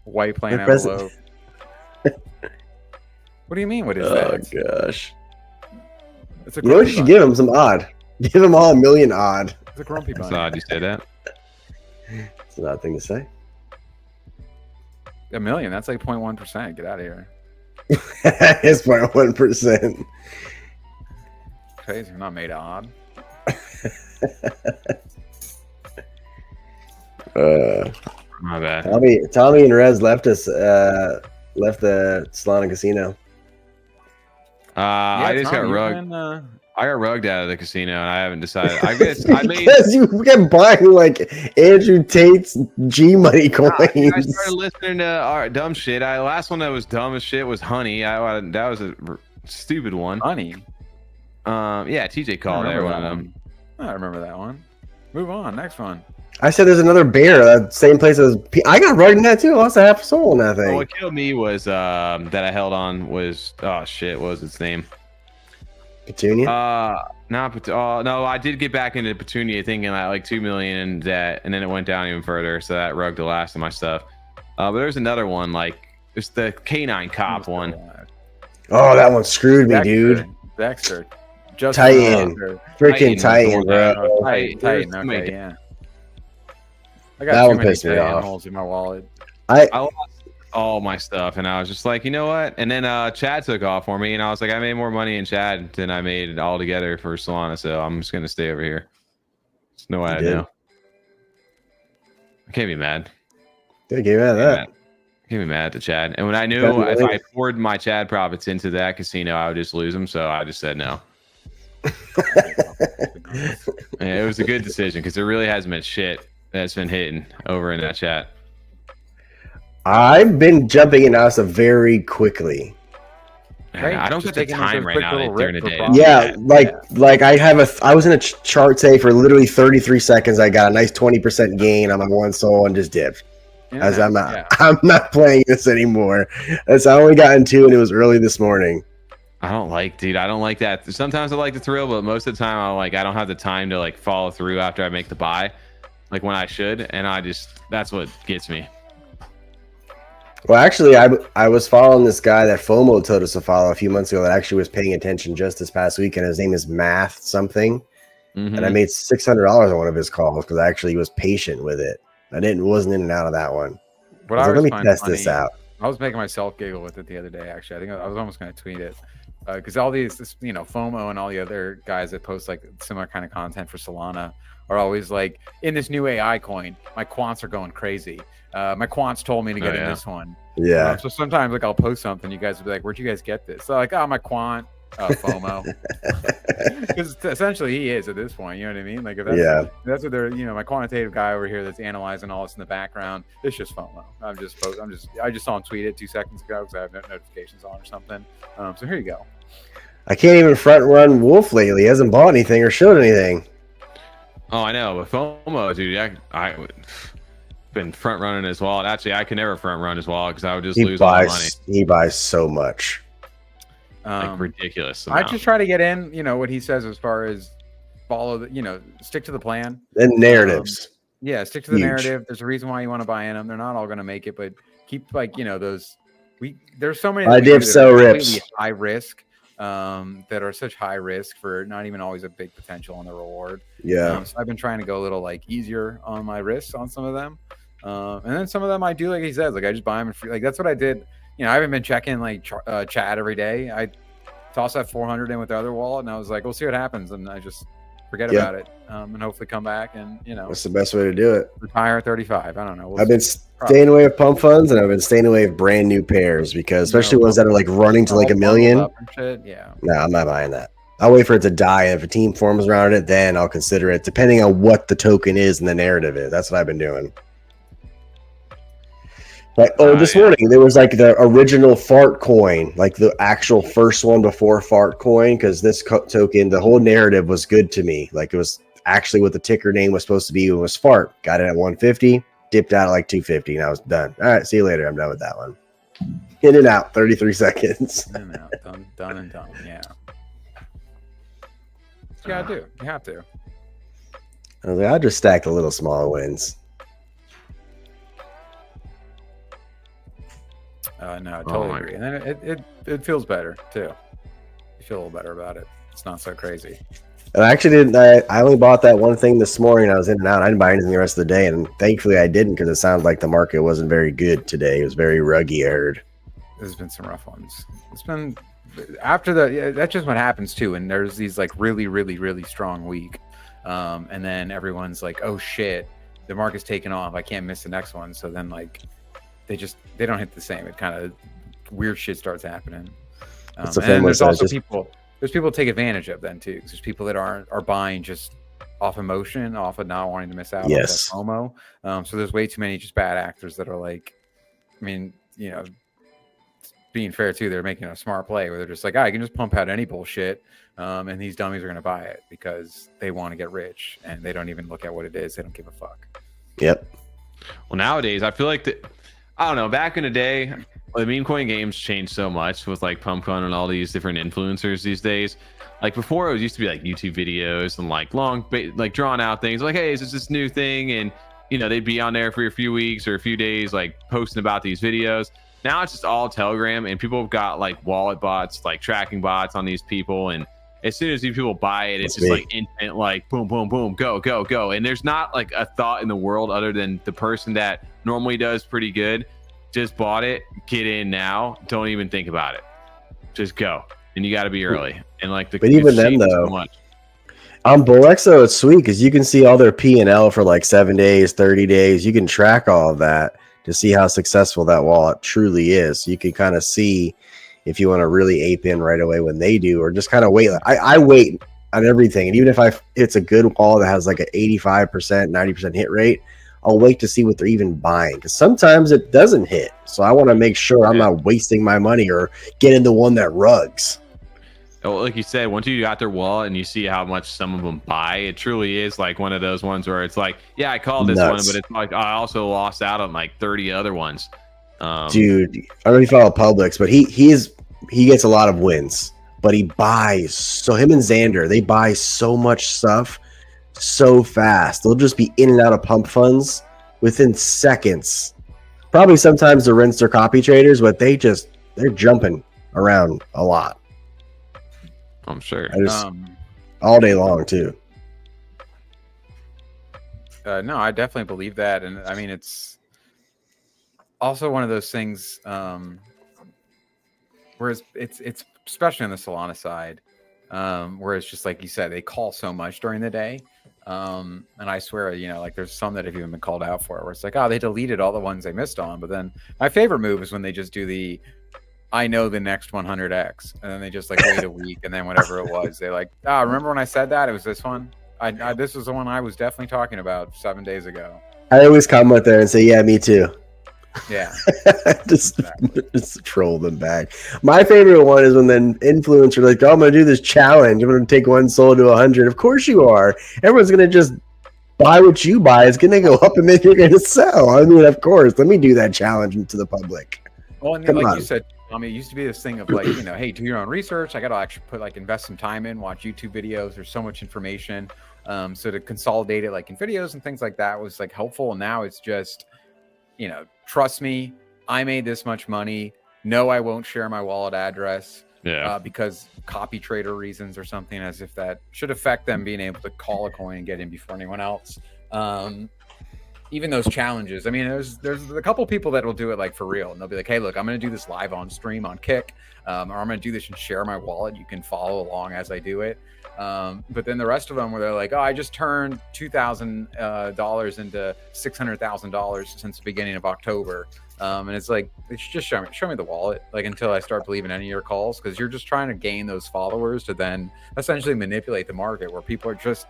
White plain envelope. What do you mean? What is that? Oh gosh. It's a you know what you should give him? Some odd. Give them all a million odd. It's a grumpy bunny. It's odd you say that. It's an odd thing to say. A million? That's like 0.1%. Get out of here. It's 0.1%. Crazy. I'm not made of odd. My bad. Tommy and Rez left us. Left the Solana casino. I just got rugged. I got rugged out of the casino, and I haven't decided. I guess I made. Because you kept buying like Andrew Tate's G Money coins. I started listening to dumb shit. Last one that was dumb as shit was Honey. That was a stupid one. Honey. Yeah, TJ called there one of them. I remember that one. Move on. Next one. I said there's another bear, that same place as I got rugged in that too. I lost a half a soul in that thing. What killed me was that I held on was what was its name? Petunia? No, I did get back into Petunia thinking like 2 million in debt, and then it went down even further, so that rugged the last of my stuff. But there's another one, like it's the K9 cop one. Oh, that one screwed me, dude. Dexter. Titan. Freaking Titan, bro. Titan, okay, yeah. I got that too one many pissed me off. holes in my wallet. I lost all my stuff, and I was just like, you know what? And then Chad took off for me, and I was like, I made more money in Chad than I made all together for Solana, so I'm just gonna stay over here. There's no way I know. I can't be mad. Can't get mad at that. Can't be mad at the Chad. And when I knew if I poured my Chad profits into that casino, I would just lose them, so I just said no. Yeah, it was a good decision because there really hasn't been shit that's been hitting over in that chat. I've been jumping in Asa very quickly. Right? I don't get the time right now during the day. Yeah, like I was in a chart say for literally 33 seconds. I got a nice 20% gain on my one soul and just dipped. Yeah, As I'm not playing this anymore. As I only got in 2 and it was early this morning. I don't like that. Sometimes I like the thrill, but most of the time I don't have the time to like follow through after I make the buy, like when I should, and that's what gets me. Well, actually, I was following this guy that FOMO told us to follow a few months ago that actually was paying attention just this past week, and his name is Math something, and I made $600 on one of his calls because I actually was patient with it. Wasn't in and out of that one. Let me test this out. I was making myself giggle with it the other day. Actually, I think I was almost going to tweet it because all this FOMO and all the other guys that post like similar kind of content for Solana are always like, in this new AI coin, my quants are going crazy. My quants told me to get in this one. Yeah. So sometimes like I'll post something, you guys will be like, "Where'd you guys get this?" So like, "Oh, my quant." FOMO. Because essentially he is at this point, you know what I mean? Like if that's what they're, my quantitative guy over here that's analyzing all this in the background, it's just FOMO. I just saw him tweet it 2 seconds ago because I have notifications on or something. So here you go. I can't even front run Wolf lately. He hasn't bought anything or showed anything. Oh, I know, but FOMO, dude, I been front running his wallet. Actually, I can never front run his wallet because I would just lose all my money. He buys so much. Like ridiculous amount. I just try to get in, what he says as far as follow the, stick to the plan and narratives. Stick to the narrative. There's a reason why you want to buy in them. They're not all going to make it, but keep there's so many rips high risk that are such high risk for not even always a big potential on the reward. So I've been trying to go a little like easier on my risks on some of them, and then some of them I do like he says, like I just buy them and free. Like that's what I did. I haven't been checking like chat every day. I tossed that 400 in with the other wallet, and I was like, we'll see what happens, and I just forget about it, and hopefully come back and What's the best way to do it? Retire at 35. I don't know. I've been staying away with pump funds, and I've been staying away with brand new pairs because especially ones that are like running to like $1 million. No, I'm not buying that. I'll wait for it to die. If a team forms around it, then I'll consider it, depending on what the token is and the narrative is. That's what I've been doing. Like, this morning there was like the original fart coin, like the actual first one before fart coin, because this token, the whole narrative was good to me. Like it was actually what the ticker name was supposed to be. It was fart. Got it at 150, dipped out at like 250, and I was done. All right, see you later. I'm done with that one. In and out, 33 seconds. In and out, done and done. Yeah. You gotta do. You have to. I was like, I'll just stack the little smaller wins. No, I totally agree. And then it feels better too. You feel a little better about it. It's not so crazy. And I actually didn't. I only bought that one thing this morning. I was in and out. I didn't buy anything the rest of the day, and thankfully I didn't because it sounded like the market wasn't very good today. It was very ruggy. I heard. There's been some rough ones. It's been after that's just what happens too. And there's these like really, really, really strong week, and then everyone's like, "Oh shit, the market's taking off. I can't miss the next one." So then like. They don't hit the same. It kind of weird shit starts happening. And there's also there's people that take advantage of then too. 'Cause there's people that are buying just off emotion, off of not wanting to miss out on that promo. So there's way too many just bad actors that are like, I mean, you know, being fair too, they're making a smart play where they're just like, I can just pump out any bullshit, and these dummies are going to buy it because they want to get rich, and they don't even look at what it is. They don't give a fuck. Yep. Well, nowadays I feel like I don't know. Back in the day, the meme coin games changed so much with like Pumpkin and all these different influencers these days. Like before, it used to be like YouTube videos and like long, like drawn out things. Like, hey, is this new thing? And you know, they'd be on there for a few weeks or a few days, like posting about these videos. Now it's just all Telegram, and people have got like wallet bots, like tracking bots on these people. And as soon as these people buy it, it's just like instant, like boom, boom, boom, go, go, go. And there's not like a thought in the world other than the person that normally does pretty good just bought it, get in now, don't even think about it, just go. And you got to be early. And like but even then though, on Bullx though, it's sweet because you can see all their P&L for like 7 days, 30 days. You can track all of that to see how successful that wallet truly is. You can kind of see if you want to really ape in right away when they do, or just kind of wait. I wait on everything, and even if it's a good wallet that has like an 85%, 90% hit rate, I'll wait to see what they're even buying, because sometimes it doesn't hit. So I want to make sure I'm not wasting my money or getting the one that rugs. Oh, like you said, once you got their wallet and you see how much some of them buy, it truly is like one of those ones where it's like, yeah, I called this one, but it's like I also lost out on like 30 other ones. Dude, I don't know if you follow Publix, but he gets a lot of wins, but he buys. So him and Xander, they buy so much stuff so fast. They'll just be in and out of pump funds within seconds. Probably sometimes they're rinse or copy traders, but they're jumping around a lot. I'm sure. All day long too. No, I definitely believe that, and I mean it's also one of those things where it's especially on the Solana side, where it's just like you said, they call so much during the day, and I swear, you know, like there's some that have even been called out for it, where it's like, oh, they deleted all the ones they missed on. But then my favorite move is when they just do the I know the next 100x, and then they just like wait a week, and then whatever it was, they like, remember when I said that? It was this one. This was the one I was definitely talking about 7 days ago. I always comment there and say, yeah, me too. Yeah. just troll them back. My favorite one is when the influencer like, oh, I'm going to do this challenge. I'm going to take one soul to 100. Of course you are. Everyone's going to just buy what you buy. It's going to go up and then you're going to sell. I mean, of course. Let me do that challenge to the public. Well, and like you said, I mean, it used to be this thing of like, you know, hey, do your own research. I got to actually invest some time in, watch YouTube videos. There's so much information. So to consolidate it like in videos and things like that was like helpful. And now it's just, you know, trust me, I made this much money. No, I won't share my wallet address because copy trader reasons or something, as if that should affect them being able to call a coin and get in before anyone else. Even those challenges. I mean, there's a couple people that will do it like for real, and they'll be like, hey, look, I'm going to do this live on stream on Kick, or I'm going to do this and share my wallet. You can follow along as I do it. But then the rest of them where they're like, oh, I just turned $2,000 into $600,000 since the beginning of October. And it's like, it's just show me the wallet, like until I start believing any of your calls, because you're just trying to gain those followers to then essentially manipulate the market where people are just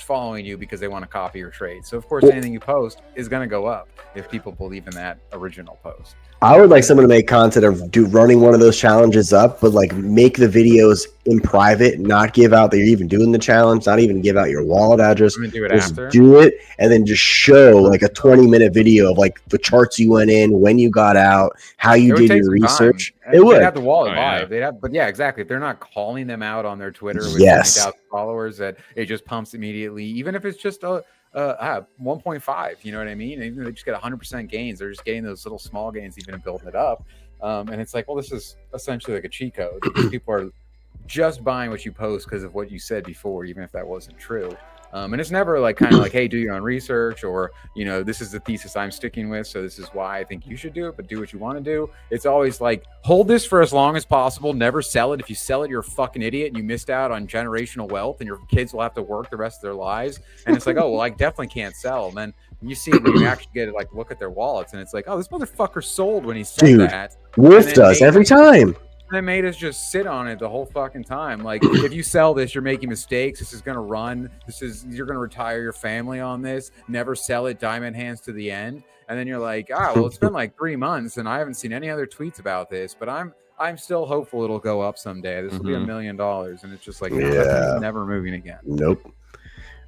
following you because they want to copy your trade. So of course anything you post is going to go up if people believe in that original post. I would like someone to make content of running one of those challenges up, but like make the videos in private, not give out that you're even doing the challenge, not even give out your wallet address. Do it just after. Do it, and then just show like a 20-minute video of like the charts you went in, when you got out, how you did your research. It would have the wallet live. They'd have, but yeah, exactly. If they're not calling them out on their Twitter with 20,000 followers, that it just pumps immediately, even if it's just a 1.5, you know what I mean? Even if they just get 100% gains, they're just getting those little small gains, even and building it up. And it's like, well, this is essentially like a cheat code because people are just buying what you post because of what you said before, even if that wasn't true. And it's never like kind of like, hey, do your own research, or, you know, this is the thesis I'm sticking with, so this is why I think you should do it, but do what you want to do. It's always like, hold this for as long as possible, never sell it. If you sell it, you're a fucking idiot and you missed out on generational wealth and your kids will have to work the rest of their lives. And it's like, oh, well, I definitely can't sell. And then you see when you actually get it, like look at their wallets, and it's like, oh, this motherfucker sold when he said that. Wolf does every time. They made us just sit on it the whole fucking time. Like, if you sell this, you're making mistakes. This is gonna run. You're gonna retire your family on this. Never sell it. Diamond hands to the end. And then you're like, well, it's been like 3 months, and I haven't seen any other tweets about this. But I'm still hopeful it'll go up someday. This will be $1 million, and it's just like, no, that's never moving again. Nope.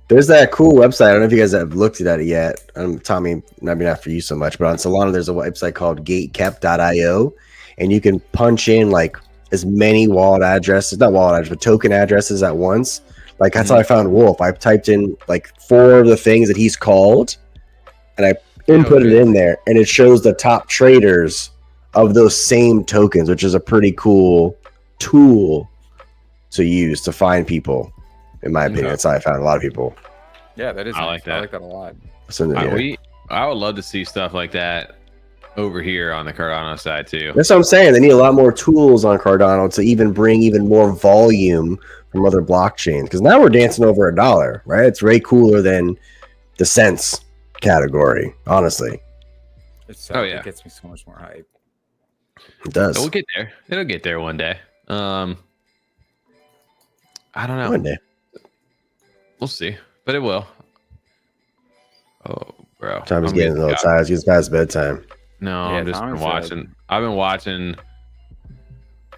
There's that cool website. I don't know if you guys have looked at it yet. Tommy, maybe not for you so much, but on Solana, there's a website called gatekept.io, and you can punch in like as many wallet addresses, not wallet addresses, but token addresses at once. Like that's how I found Wolf. I typed in like 4 of the things that he's called, and I input it in there, and it shows the top traders of those same tokens, which is a pretty cool tool to use to find people. In my opinion, that's how I found a lot of people. Yeah, that is. I like that. I like that a lot. I would love to see stuff like that over here on the Cardano side too. That's what I'm saying. They need a lot more tools on Cardano to even bring even more volume from other blockchains. Because now we're dancing over $1, right? It's way cooler than the cents category, honestly. It gets me so much more hype. It does. We'll get there. It'll get there one day. I don't know. One day. We'll see, but it will. Oh, bro. Time is getting a little tired. It's past bedtime. No, I'm just been watching. I've been watching.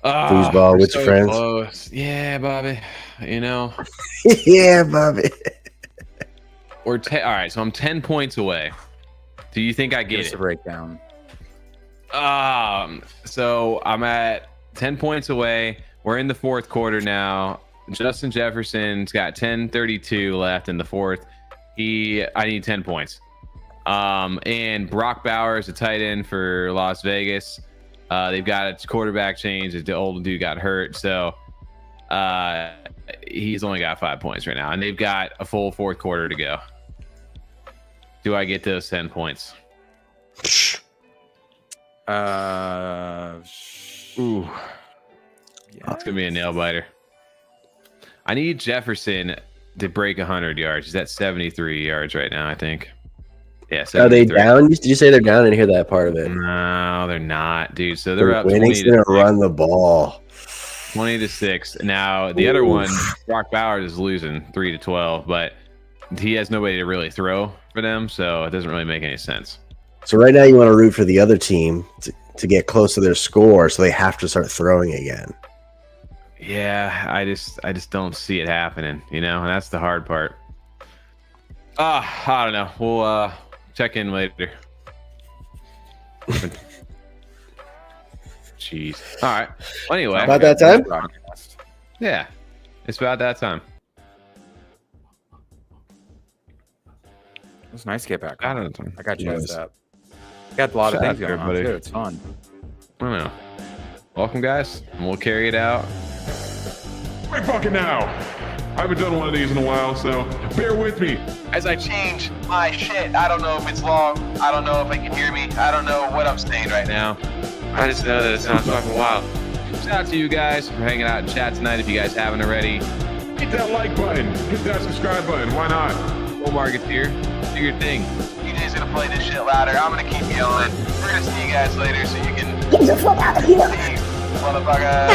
Foosball with your friends. Close. Yeah, Bobby. You know. Yeah, Bobby. All right, so I'm 10 points away. Do you think I get it? A breakdown. So I'm at 10 points away. We're in the 4th quarter now. Justin Jefferson's got 10:32 left in the 4th. I need 10 points. And Brock Bowers, a tight end for Las Vegas. They've got its quarterback change. The old dude got hurt, so he's only got 5 points right now, and they've got a full 4th quarter to go. Do I get those 10 points? Ooh, it's gonna be a nail biter. I need Jefferson to break 100 yards. He's at 73 yards right now, I think. Yeah. 73. Are they down? Did you say they're down? I didn't hear that part of it. No, they're not, dude. So they're up. Winning's gonna run the ball. 20-6. Now the other one, Brock Bowers is losing 3-12, but he has nobody to really throw for them, so it doesn't really make any sense. So right now you want to root for the other team to get close to their score, so they have to start throwing again. Yeah, I just don't see it happening, and that's the hard part. I don't know. We'll check in later. Jeez. All right. Well, anyway. About that time? Yeah. It's about that time. It was nice to get back. I got jazzed up. Got a lot of things going on too. It's fun. I don't know. Welcome, guys. And we'll carry it out. Right fucking now. I haven't done one of these in a while, so bear with me. As I change my shit, I don't know if it's long. I don't know if I can hear me. I don't know what I'm saying right now. I just know that it sounds fucking wild. Shout out to you guys for hanging out in chat tonight. If you guys haven't already, Hit that like button. Hit that subscribe button. Why not? Bull Market's here. Do your thing. DJ's gonna play this shit louder. I'm gonna keep yelling. We're gonna see you guys later so you can Get the fuck out of here! see, motherfucker.